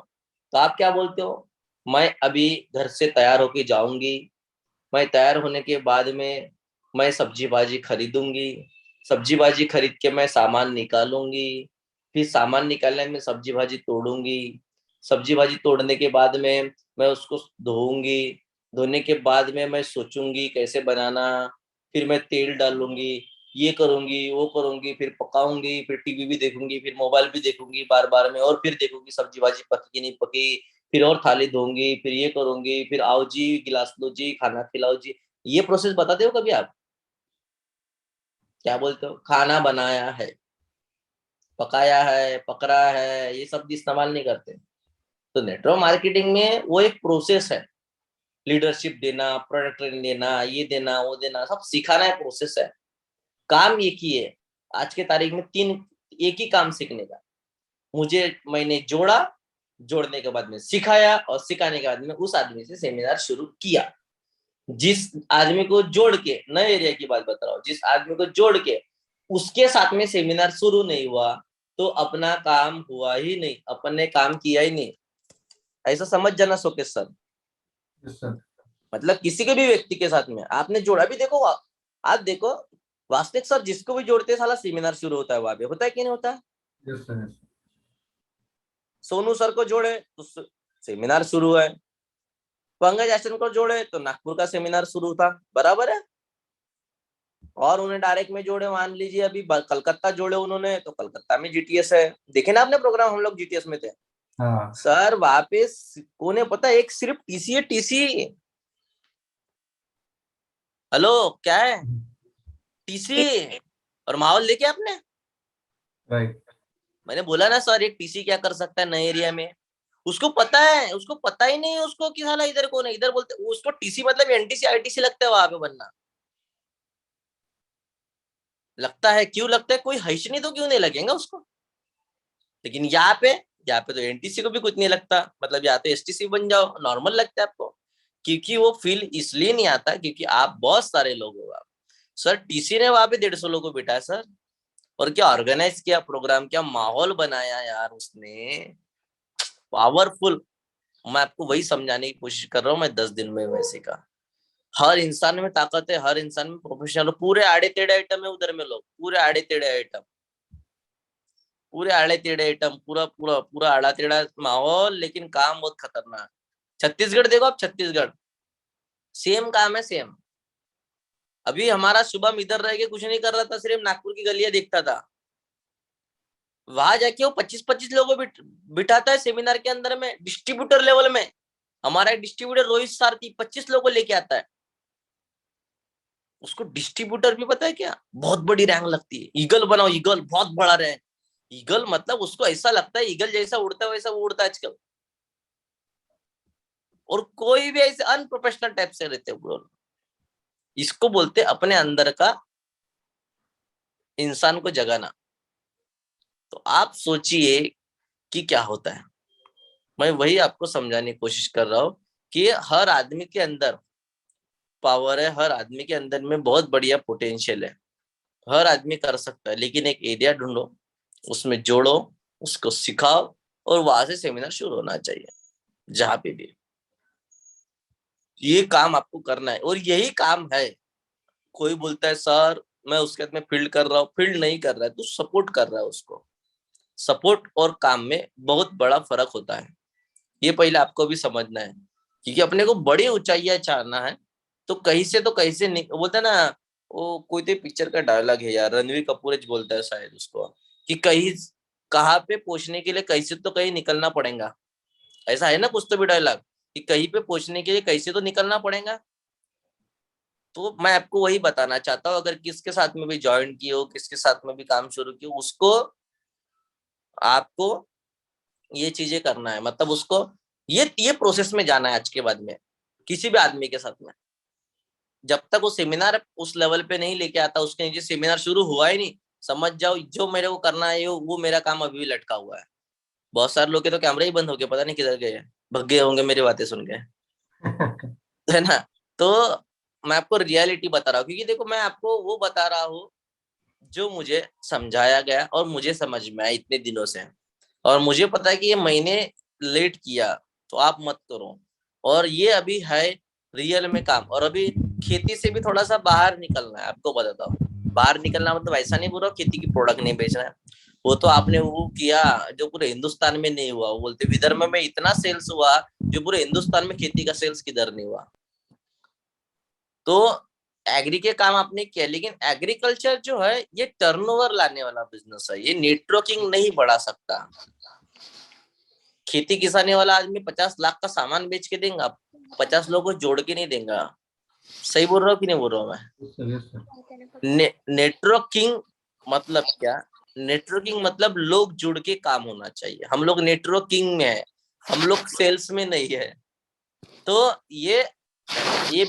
तो आप क्या बोलते हो, मैं अभी घर से तैयार होके जाऊंगी, मैं तैयार होने के बाद में मैं सब्जी भाजी खरीदूंगी, सब्जी भाजी खरीद के मैं सामान निकालूंगी, फिर सामान निकालने में सब्जी भाजी तोड़ूंगी, सब्जी भाजी तोड़ने के बाद में मैं उसको धोऊंगी, धोने के बाद में मैं सोचूंगी कैसे बनाना, फिर मैं तेल डालूंगी, ये करूंगी वो करूंगी, फिर पकाऊंगी, फिर टीवी भी देखूंगी, फिर मोबाइल भी देखूंगी बार बार में, और फिर देखूंगी सब्जी भाजी पकी कि नहीं पकी, फिर और थाली धोऊंगी, फिर ये करूंगी, फिर आओ जी गिलास लो जी, खाना खिलाओ जी। ये प्रोसेस बताते हो कभी आप? क्या बोलते हो, खाना बनाया है, पकाया है, पकड़ा है, ये शब्द इस्तेमाल नहीं करते। तो नेटवर्क मार्केटिंग में वो एक प्रोसेस है, लीडरशिप देना, प्रोडक्ट ट्रेनिंग देना, ये देना, वो देना, सब सिखाना है, प्रोसेस है। काम एक ही है आज के तारीख में, एक ही काम सीखने का। मैंने जोड़ा, जोड़ने के बाद में सिखाया, और सिखाने के बाद में उस आदमी से सेमिनार शुरू किया। जिस आदमी को जोड़ के, नए एरिया की बात बता रहा हूँ, जिस आदमी को जोड़ के उसके साथ में सेमिनार शुरू नहीं हुआ तो अपना काम हुआ ही नहीं, अपन ने काम किया ही नहीं। ऐसा समझ जाना शोकेश सर। Yes sir. मतलब किसी के भी व्यक्ति के साथ में आपने जोड़ा भी, देखो आप देखो वास्तविक सर जिसको भी जोड़ते हैं साला सेमिनार शुरू होता है, वहां पे होता है कि नहीं होता है? Yes sir. सोनू सर को जोड़े तो सेमिनार शुरू है, पंकज आश्रम को जोड़े तो नागपुर का सेमिनार शुरू था, बराबर है। और उन्हें डायरेक्ट में जोड़े, मान लीजिए अभी कलकत्ता जोड़े उन्होंने, तो कलकत्ता में जीटीएस है। देखे ना आपने प्रोग्राम, हम लोग जीटीएस में थे। हाँ सर वहां पे उन्हें पता है, एक सिर्फ टीसी है, टीसी। हेलो क्या है? टीसी। और माहौल देखे आपने? राइट। मैंने बोला ना सर, एक टीसी क्या कर सकता है नए एरिया में? उसको पता है, उसको पता ही नहीं है उसको कि साला इधर कौन है। इधर बोलते उसको टीसी मतलब एनटीसी आईटीसी लगता है वहां पे बनना। लगता है, क्यों लगता है? कोई हैश नहीं तो क्यों नहीं लगेगा उसको। लेकिन यहाँ पे तो एनटीसी को भी कुछ नहीं लगता, मतलब यहाँ तो एसटीसी बन जाओ, नॉर्मल लगता है आपको। क्योंकि वो फील इसलिए नहीं आता क्योंकि आप बहुत सारे लोग हो। आप सर टीसी ने वहां पे 150 लोगों को बिठाया सर, और क्या ऑर्गेनाइज किया प्रोग्राम, क्या माहौल बनाया यार उसने, पावरफुल। मैं आपको वही समझाने की कोशिश कर रहा हूँ, मैं 10 दिन में वैसे का। हर इंसान में ताकत है, हर इंसान में प्रोफेशनल। पूरे आड़े टेढ़े आइटम है उधर में लोग, पूरे आड़े टेढ़े आइटम, पूरे आड़े टेढ़े आइटम, पूरा पूरा पूरा आड़ा टेढ़ा माहौल, लेकिन काम बहुत खतरनाक। छत्तीसगढ़ देखो आप, छत्तीसगढ़ सेम काम है, सेम। अभी हमारा शुभम इधर रह के कुछ नहीं कर रहा था, सिर्फ नागपुर की गलियां देखता था। वहां जाके वो 25-25 लोगों बिठाता है सेमिनार के अंदर में, डिस्ट्रीब्यूटर लेवल में। हमारा एक डिस्ट्रीब्यूटर रोहित सारथी 25 लोगों लेके आता है। उसको डिस्ट्रीब्यूटर भी पता है क्या, बहुत बड़ी रैंक लगती है। ईगल बनाओ, ईगल बहुत बड़ा रैंक। ईगल मतलब उसको ऐसा लगता है ईगल जैसा उड़ता है वैसा वो उड़ता है आजकल। और कोई भी ऐसे अनप्रोफेशनल टाइप से रहते हैं ब्रो। इसको बोलते अपने अंदर का इंसान को जगाना। तो आप सोचिए कि क्या होता है। मैं वही आपको समझाने की कोशिश कर रहा हूँ कि हर आदमी के अंदर पावर है, हर आदमी के अंदर में बहुत बढ़िया पोटेंशियल है, हर आदमी कर सकता है। लेकिन एक एरिया ढूंढो, उसमें जोड़ो, उसको सिखाओ, और वहां से सेमिनार शुरू होना चाहिए जहां पे भी। ये काम आपको करना है, और यही काम है। कोई बोलता है सर मैं उसके हाथ में फील्ड कर रहा हूँ, फील्ड नहीं कर रहा है, तू सपोर्ट कर रहा है उसको। सपोर्ट और काम में बहुत बड़ा फर्क होता है, ये पहले आपको भी समझना है। क्योंकि अपने को बड़ी ऊंचाइयां चाहना है तो कहीं से नहीं, बोलता है ना, वो कोई तो पिक्चर का डायलॉग है यार, रणवीर कपूर बोलता है शायद उसको, कि कहीं कहाँ पे पहुंचने के लिए कैसे तो कहीं निकलना पड़ेगा। ऐसा है ना कुछ तो भी डायलॉग, कि कहीं पे पहुंचने के लिए कैसे तो निकलना पड़ेगा। तो मैं आपको वही बताना चाहता हूँ, अगर किसके साथ में भी ज्वाइन किए हो, किसके साथ में भी काम शुरू किए, उसको आपको ये चीजें करना है। मतलब उसको ये प्रोसेस में जाना है आज के बाद में, किसी भी आदमी के साथ में। जब तक वो सेमिनार उस लेवल पे नहीं लेके आता, उसके नीचे सेमिनार शुरू हुआ ही नहीं, समझ जाओ जो मेरे को करना है वो मेरा काम अभी भी लटका हुआ है। बहुत सारे लोग के तो कैमरे ही बंद हो गए, पता नहीं किधर गए, भग गए होंगे मेरी बातें सुन के, है ना। तो मैं आपको रियलिटी बता रहा हूँ, क्योंकि देखो मैं आपको वो बता रहा हूँ जो मुझे समझाया गया और मुझे समझ में आया इतने दिनों से। और मुझे पता है कि ये महीने लेट किया तो आप मत करो। और ये अभी है रियल में काम, और अभी खेती से भी थोड़ा सा बाहर निकलना है, आपको बताता हूँ। बाहर निकलना मतलब ऐसा नहीं बोल रहा खेती की प्रोडक्ट नहीं बेचना है, वो तो आपने वो किया जो पूरे हिंदुस्तान में नहीं हुआ। वो बोलते विदर्भ में इतना सेल्स हुआ जो पूरे हिंदुस्तान में खेती का सेल्स किधर नहीं हुआ। तो एग्री के काम आपने किया, लेकिन एग्रीकल्चर जो है ये टर्नओवर लाने वाला बिजनेस है, ये नेटवर्किंग नहीं बढ़ा सकता। खेती किसानी वाला आदमी 50 लाख का सामान बेच के देगा, 50 लोगों को जोड़ के नहीं देगा। सही बोल रहा हूँ कि नहीं बोल रहा हूँ मैं? Yes sir. नेटवर्किंग मतलब क्या, नेटवर्किंग मतलब लोग जुड़ के काम होना चाहिए। हम लोग नेटवर्किंग में है, हम लोग सेल्स में नहीं है। तो ये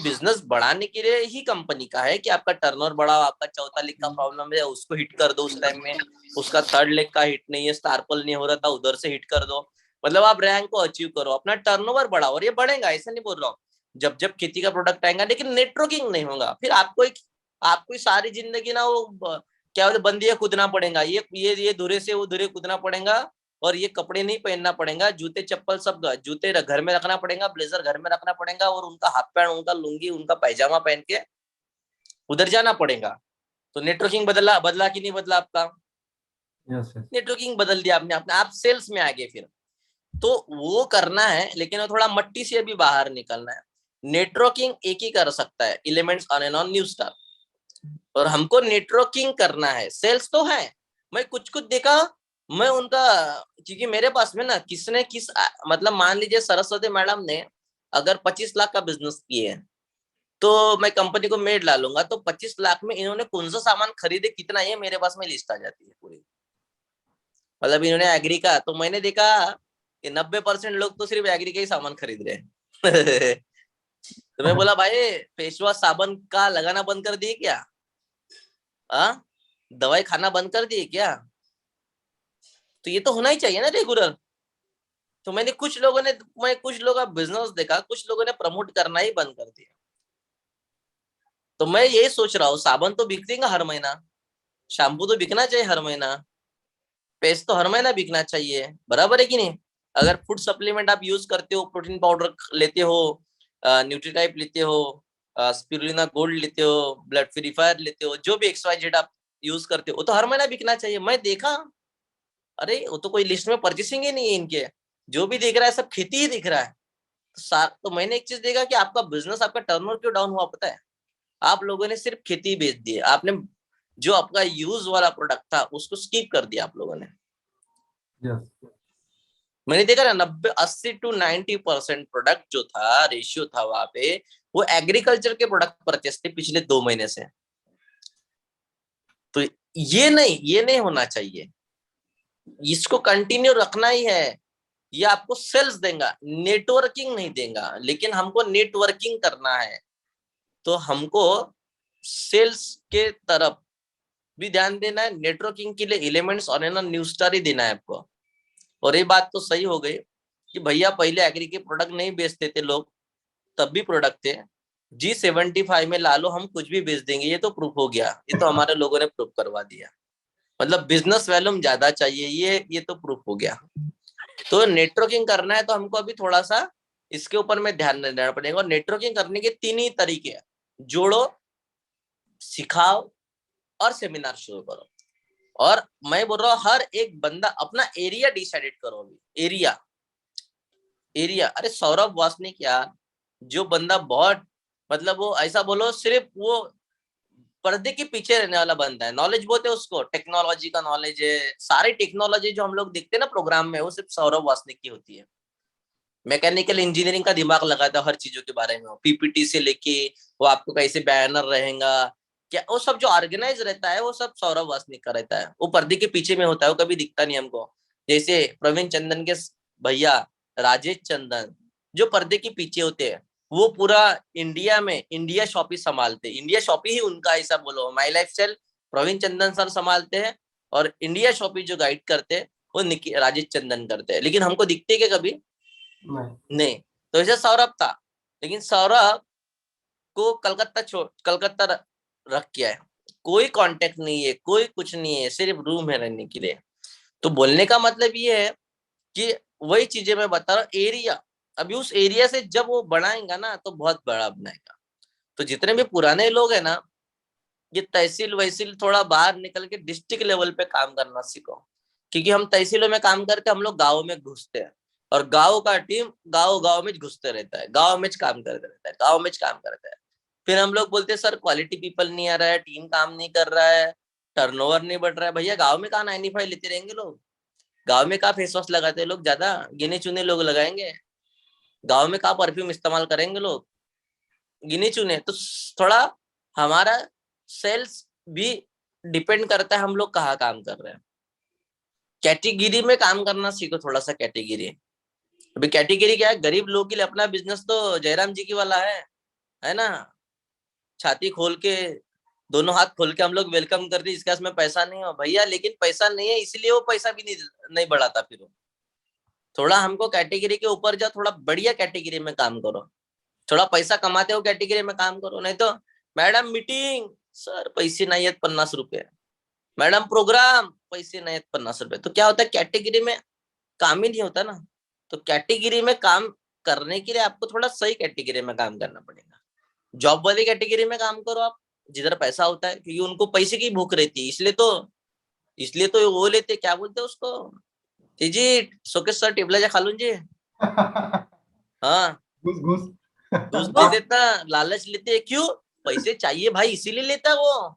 बिजनेस बढ़ाने के लिए ही कंपनी का है कि आपका टर्नओवर बढ़ाओ, आपका चौथा लेग का प्रॉब्लम है उसको हिट कर दो उस टाइम में, उसका थर्ड लेग का हिट नहीं है, स्टारपल नहीं हो रहा था उधर से हिट कर दो, मतलब आप रैंक को अचीव करो, अपना टर्नओवर बढ़ाओ। और ये बढ़ेगा, ऐसा नहीं बोल रहा हूँ, जब जब खेती का प्रोडक्ट आएगा, लेकिन नेटवर्किंग नहीं होगा, फिर आपको सारी जिंदगी ना वो क्या बोलते बंदिया कूदना पड़ेगा, ये धुरे से वो धुरे कूदना पड़ेगा, और ये कपड़े नहीं पहनना पड़ेगा, जूते चप्पल सब, जूते घर में रखना पड़ेगा, ब्लेजर घर में रखना पड़ेगा, और उनका हाफ पैंट, उनका लुंगी, उनका पैजामा पहन के उधर जाना पड़ेगा। तो नेटवर्किंग बदला बदला कि नहीं बदला आपका? Yes yes. नेटवर्किंग बदल दिया आपने, अपने आप सेल्स में आ गए फिर। तो वो करना है, लेकिन वो थोड़ा मट्टी से अभी बाहर निकलना है। नेटवर्किंग एक ही कर सकता है, elements on and on new star, और हमको नेटवर्किंग करना है। सेल्स तो है, मैं कुछ कुछ देखा, मैं उनका, क्योंकि मेरे पास में ना किसने किस मतलब मान लीजिए सरस्वती मैडम ने अगर 25 लाख का बिजनेस किए है, तो मैं कंपनी को मेड ला लूंगा, तो 25 लाख में इन्होंने कौन सा सामान खरीदे, कितना, ये मेरे पास में लिस्ट आ जाती है पूरी। मतलब इन्होंने एग्री का, तो मैंने देखा कि 90% लोग तो सिर्फ एग्री का ही सामान खरीद रहे हैं। तो मैं बोला भाई फेस वॉश साबुन का लगाना बंद कर दिए क्या? दवाई खाना बंद कर दिए क्या? तो ये तो होना ही चाहिए ना रेगुलर। तो मैं कुछ लोगों का बिजनेस देखा, कुछ लोगों ने प्रमोट करना ही बंद कर दिया। तो मैं यही सोच रहा हूँ, साबुन तो बिकेगा हर महीना, शैम्पू तो बिकना चाहिए हर महीना, पेस्ट तो हर महीना बिकना चाहिए, बराबर है कि नहीं? अगर फूड सप्लीमेंट आप यूज करते हो, प्रोटीन पाउडर लेते हो, न्यूट्रीटाइप लेते हो, स्पिरुलिना गोल्ड लेते हो, ब्लड प्यूरिफायर लेते हो, जो भी XYZ आप यूज करते हो, वो तो हर महीना बिकना चाहिए। मैं देखा, अरे वो तो कोई लिस्ट में परचेसिंग ही नहीं है इनके, जो भी दिख रहा है सब खेती ही दिख रहा है। तो मैंने एक चीज देखा कि आपका बिजनेस, आपका टर्नओवर क्यों डाउन हुआ पता है? आप लोगों ने सिर्फ खेती बेच दी, आपने जो आपका यूज वाला प्रोडक्ट था उसको स्किप कर दिया आप लोगों ने। यस। मैंने देखा ना, 80 to 90% प्रोडक्ट जो था, रेशियो था वहां पे, वो एग्रीकल्चर के प्रोडक्ट परचेस थे पिछले 2 महीने से। तो ये नहीं होना चाहिए, इसको कंटिन्यू रखना ही है। ये आपको सेल्स देगा, नेटवर्किंग नहीं देगा, लेकिन हमको नेटवर्किंग करना है, तो हमको सेल्स के तरफ भी ध्यान देना है, नेटवर्किंग के लिए एलिमेंट्स और ना न्यू स्टार ही देना है आपको। और ये बात तो सही हो गई कि भैया पहले एग्री के प्रोडक्ट नहीं बेचते थे लोग, तब भी प्रोडक्ट थे। G75 में ला लो, हम कुछ भी बेच देंगे, ये तो प्रूफ हो गया, ये तो हमारे लोगों ने प्रूफ करवा दिया। मतलब बिजनेस वॉल्यूम ज्यादा चाहिए, ये तो प्रूफ हो गया। तो नेटवर्किंग करना है तो हमको अभी थोड़ा सा इसके ऊपर में ध्यान देना पड़ेगा। और नेटवर्किंग करने के 3 ही तरीके हैं, जोड़ो, सिखाओ और सेमिनार शुरू करो। और मैं बोल रहा हूँ हर एक बंदा अपना एरिया डिसाइडेड करो। अभी एरिया अरे सौरभ वासनिक यार, जो बंदा बहुत, मतलब वो ऐसा बोलो सिर्फ वो पर्दे के पीछे रहने वाला बंदा है, नॉलेज बहुत है उसको, टेक्नोलॉजी का नॉलेज है, सारी टेक्नोलॉजी जो हम लोग देखते हैं ना प्रोग्राम में, वो सिर्फ सौरभ वासनिक की होती है। मैकेनिकल इंजीनियरिंग का दिमाग लगाता है हर चीजों के बारे में, पीपीटी से लेके वो आपको कैसे बैनर रहेगा, क्या वो सब जो ऑर्गेनाइज रहता है वो सब सौरभ वासनिक का रहता है। वो पर्दे के पीछे में होता है, वो कभी दिखता नहीं हमको। जैसे प्रवीण चंदन के भैया राजेश चंदन, जो पर्दे के पीछे होते हैं, वो पूरा इंडिया में इंडिया शॉपी संभालते, इंडिया शॉपी ही उनका ऐसा बोलो, my life style Praveen Chandan sir संभालते हैं, और इंडिया शॉपी जो गाइड करते हैं वो राजेश चंदन करते हैं। लेकिन हमको दिखते क्या कभी? नहीं। तो ऐसे सौरभ था, लेकिन सौरभ को कलकत्ता रख किया है, कोई कांटेक्ट नहीं है, कोई कुछ नहीं है, सिर्फ रूम है रहने के लिए। तो बोलने का मतलब ये है कि वही चीजें मैं बता रहा हूँ, एरिया, अभी उस एरिया से जब वो बढ़ाएगा ना तो बहुत बड़ा बनाएगा। तो जितने भी पुराने लोग हैं ना, ये तहसील वहसील थोड़ा बाहर निकल के डिस्ट्रिक्ट लेवल पे काम करना सीखो। क्योंकि हम तहसीलों में काम करते, हम लोग गाँव में घुसते हैं, और गाँव का टीम गाँव गाँव में घुसते रहता है, गाँव में काम करते रहता है, गाँव में काम करता है। फिर हम लोग बोलते हैं सर क्वालिटी पीपल नहीं आ रहा है, टीम काम नहीं कर रहा है, टर्नओवर नहीं बढ़ रहा है। भैया गाँव में कहाँ 95 लेते रहेंगे लोग? गाँव में कहाँ फेस वॉश लगाते हैं लोग? ज्यादा गिने चुने लोग लगाएंगे। गाँव में कहाँ परफ्यूम इस्तेमाल करेंगे लोग? गिने चुने। तो थोड़ा हमारा सेल्स भी डिपेंड करता है हम लोग कहाँ काम कर रहे हैं। कैटेगरी में काम करना सीखो, थोड़ा सा कैटेगरी। अभी कैटेगरी क्या है, गरीब लोगों के लिए अपना बिजनेस तो जयराम जी की वाला है ना, छाती खोल के, दोनों हाथ खोल के हम लोग वेलकम कर रहे, इसके पास में पैसा नहीं हो भैया, लेकिन पैसा नहीं है इसलिए वो पैसा भी नहीं बढ़ाता। फिर वो थोड़ा हमको कैटेगरी के ऊपर जाओ, थोड़ा बढ़िया कैटेगरी में काम करो, थोड़ा पैसा कमाते हो कैटेगरी में काम करो। नहीं तो मैडम मीटिंग, सर पैसे नाही आहेत 50 रुपये, मैडम प्रोग्राम, पैसे नाही आहेत 50 रुपये, तो क्या होता है कैटेगरी में काम ही नहीं होता ना। तो कैटेगरी में काम करने के लिए आपको थोड़ा सही कैटेगरी में काम करना पड़ेगा। जॉब वाली कैटेगरी में काम करो आप, जिधर पैसा होता है, क्योंकि उनको पैसे की भूख रहती है, इसलिए तो वो लेते, क्या बोलते हैं उसको, जी शोकेश सर टेबलाच्या खालून जी, हाँ घुस घुस घूस दे देता, लालच लेते, क्यों, पैसे चाहिए भाई इसीलिए लेता वो,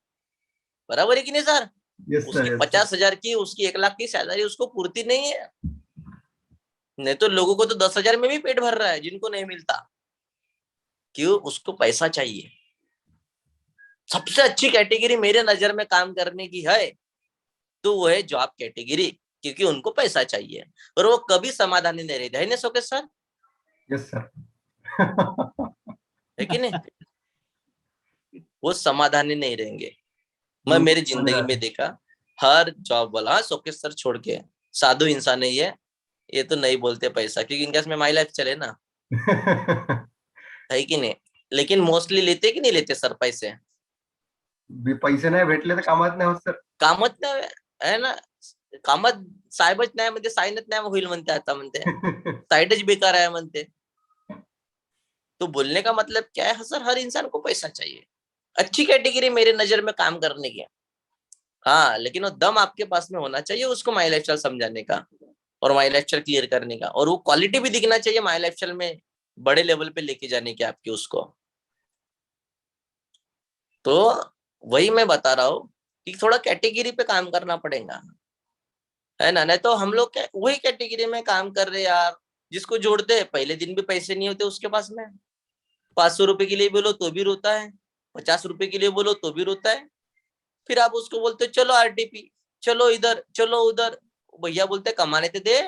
बराबर है कि नहीं सर। यस सर, उसकी 50,000 की, उसकी 1 लाख की सैलरी उसको पूर्ति नहीं है, नहीं तो लोगों को तो 10,000 में भी पेट भर रहा है जिनको नहीं मिलता, क्यों, उसको पैसा चाहिए। सबसे अच्छी कैटेगरी मेरे नजर में काम करने की है तो वो है जॉब कैटेगरी, क्योंकि उनको पैसा चाहिए और वो कभी समाधानी नहीं रहते, है ना शोकेश सर, यस सर। है कि नहीं, वो समाधानी नहीं रहेंगे। मैं मेरी जिंदगी में देखा हर जॉब वाला, हाँ शोकेश सर छोड़ के, साधु इंसान नहीं है ये, तो नहीं बोलते पैसा, क्योंकि इनके में माई लाइफ चले ना, है कि नहीं, लेकिन मोस्टली लेते कि नहीं लेते सर पैसे, पैसे नाही भेटले तर कामात नाही होत सर. कामच नाही आहे ना, कामात साहेबच नाही म्हणते, साईनच नाही होईल म्हणते, आता म्हणते साइडच बेकार है म्हणते। तो बोलने का मतलब क्या है सर, हर इंसान को पैसा चाहिए, अच्छी कैटेगरी मेरे नजर में काम करने की, हाँ लेकिन वो दम आपके पास में होना चाहिए उसको माई लाइफ स्टाइल समझाने का और माई लाइफ स्टाइल क्लियर करने का, और वो क्वालिटी भी दिखना चाहिए माई लाइफ स्टाइल में बड़े लेवल पे लेके जाने की आपकी उसको। तो वही मैं बता रहा हूँ कि थोड़ा कैटेगरी पे काम करना पड़ेगा, है ना, नहीं तो हम लोग वही कैटेगरी में काम कर रहे यार, जिसको जोड़ते हैं पहले दिन भी पैसे नहीं होते उसके पास में, 500 रुपए के लिए बोलो तो भी रोता है, 50 रुपए के लिए बोलो तो भी रोता है, फिर आप उसको बोलते हो चलो आरटीपी, चलो इधर चलो उधर, भैया बोलते कमाने तो दे,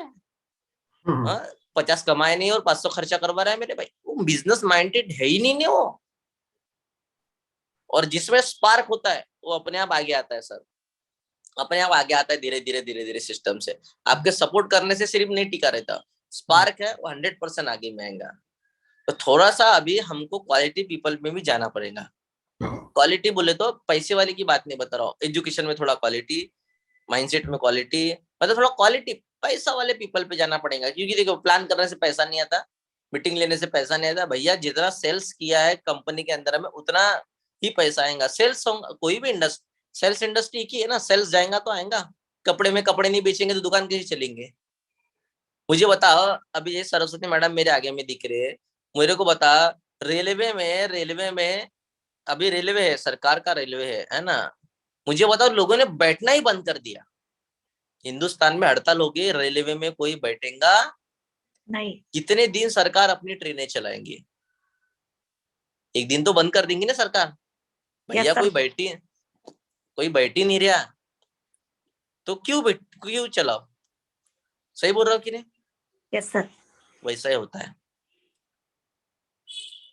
50 कमाए नहीं और 500 खर्चा करवा रहा है मेरे भाई, वो बिजनेस माइंडेड है ही नहीं वो। और जिसमें स्पार्क होता है वो अपने आप आगे आता है सर, अपने आप आगे आता है धीरे धीरे धीरे धीरे सिस्टम से, आपके सपोर्ट करने से सिर्फ नहीं टिका रहता, स्पार्क है वो 100% आगे में आएगा। तो थोड़ा सा अभी हमको क्वालिटी पीपल में भी जाना पड़ेगा। क्वालिटी बोले तो पैसे वाले की बात नहीं बता रहा हूँ, एजुकेशन में थोड़ा क्वालिटी, माइंडसेट में क्वालिटी, मतलब थोड़ा क्वालिटी पैसा वाले पीपल पे जाना पड़ेगा, क्योंकि देखो प्लान करने से पैसा नहीं आता, मीटिंग लेने से पैसा नहीं आता भैया, जितना सेल्स किया है कंपनी के अंदर में उतना ही पैसा आएगा। सेल्स कोई भी इंडस्ट्री, सेल्स इंडस्ट्री की है ना, सेल्स जाएगा तो आएगा, कपड़े में कपड़े नहीं बेचेंगे तो दुकान कैसे चलेंगे। मुझे बता, अभी ये सरस्वती मैडम मेरे आगे में दिख रहे है, मेरे को बता, रेलवे में अभी रेलवे है, सरकार का रेलवे है ना, मुझे बताओ लोगों ने बैठना ही बंद कर दिया, हिंदुस्तान में हड़ताल होगी, रेलवे में कोई बैठेगा नहीं, कितने दिन सरकार अपनी ट्रेनें चलाएंगी, एक दिन तो बंद कर देंगी ना सरकार, भैया कोई बैठी नहीं रहा तो क्यों चलाओ, सही बोल रहा हूँ कि नहीं। यस सर, वैसा ही होता है,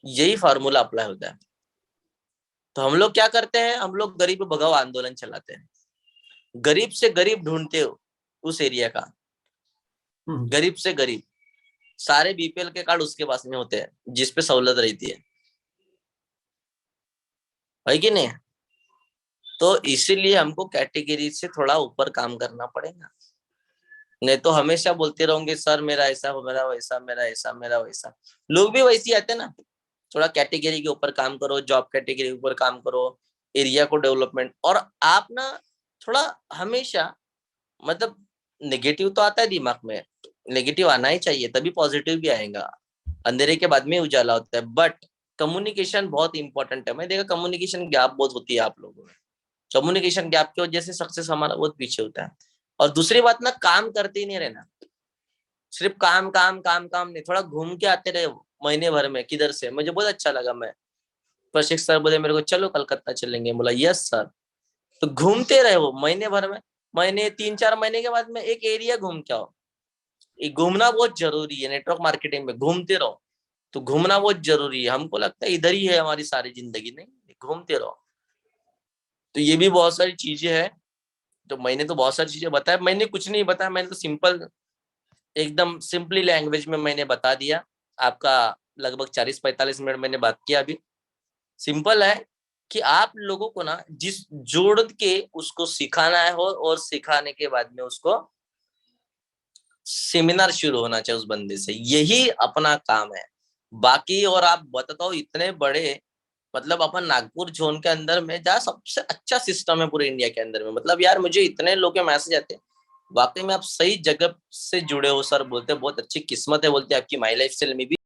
यही फार्मूला अप्लाई होता है। तो हम लोग क्या करते हैं, हम लोग गरीब भगाओ आंदोलन चलाते हैं, गरीब से गरीब ढूंढते हो उस एरिया का, गरीब से गरीब, सारे बीपीएल के कार्ड उसके पास में होते हैं जिसपे सहूलत रहती है कि नहीं। तो इसीलिए हमको कैटेगरी से थोड़ा ऊपर काम करना पड़ेगा, नहीं तो हमेशा बोलते रहोगे सर मेरा ऐसा हो, मेरा वैसा, मेरा ऐसा, मेरा वैसा, लोग भी वैसे आते ना। थोड़ा कैटेगरी के ऊपर काम करो, जॉब कैटेगरी के ऊपर काम करो, एरिया को डेवलपमेंट, और आप ना थोड़ा हमेशा, मतलब नेगेटिव तो आता है दिमाग में, नेगेटिव आना ही चाहिए तभी पॉजिटिव भी आएगा, अंधेरे के बाद में उजाला होता है, बट कम्युनिकेशन बहुत इंपॉर्टेंट है। मैं देखा कम्युनिकेशन गैप बहुत होती है आप लोगों में, कम्युनिकेशन गैप की वजह से सक्सेस हमारा बहुत पीछे होता है। और दूसरी बात ना, काम करते ही नहीं रहना, सिर्फ काम काम काम काम नहीं, थोड़ा घूम के आते रहे महीने भर में किधर से। मुझे बहुत अच्छा लगा, मैं प्रशिक्षक सर बोले मेरे को चलो कलकत्ता चलेंगे, बोला यस सर, तो घूमते रहे वो महीने भर में, महीने 3-4 महीने के बाद में एक एरिया घूम के आओ। घूमना बहुत जरूरी है नेटवर्क मार्केटिंग में, घूमते रहो। तो घूमना बहुत जरूरी है, हमको लगता है इधर ही है हमारी सारी जिंदगी, नहीं, घूमते रहो। तो ये भी बहुत सारी चीजें हैं। तो मैंने तो बहुत सारी चीजें बताया, मैंने कुछ नहीं बताया, मैंने तो सिंपल एकदम सिंपली लैंग्वेज में मैंने बता दिया। आपका लगभग 40-45 मिनट मैंने बात किया अभी। सिंपल है कि आप लोगों को ना जिस जोड़ के उसको सिखाना है हो, और सिखाने के बाद में उसको सेमिनार शुरू होना चाहिए उस बंदे से, यही अपना काम है। बाकी और आप बताओ इतने बड़े, मतलब अपन नागपुर जोन के अंदर में जहाँ सबसे अच्छा सिस्टम है पूरे इंडिया के अंदर में, मतलब यार मुझे इतने लोग के मैसेज आते हैं, वाकई में आप सही जगह से जुड़े हो सर, बोलते बहुत अच्छी किस्मत है, बोलते आपकी माई लाइफ स्टाइल में भी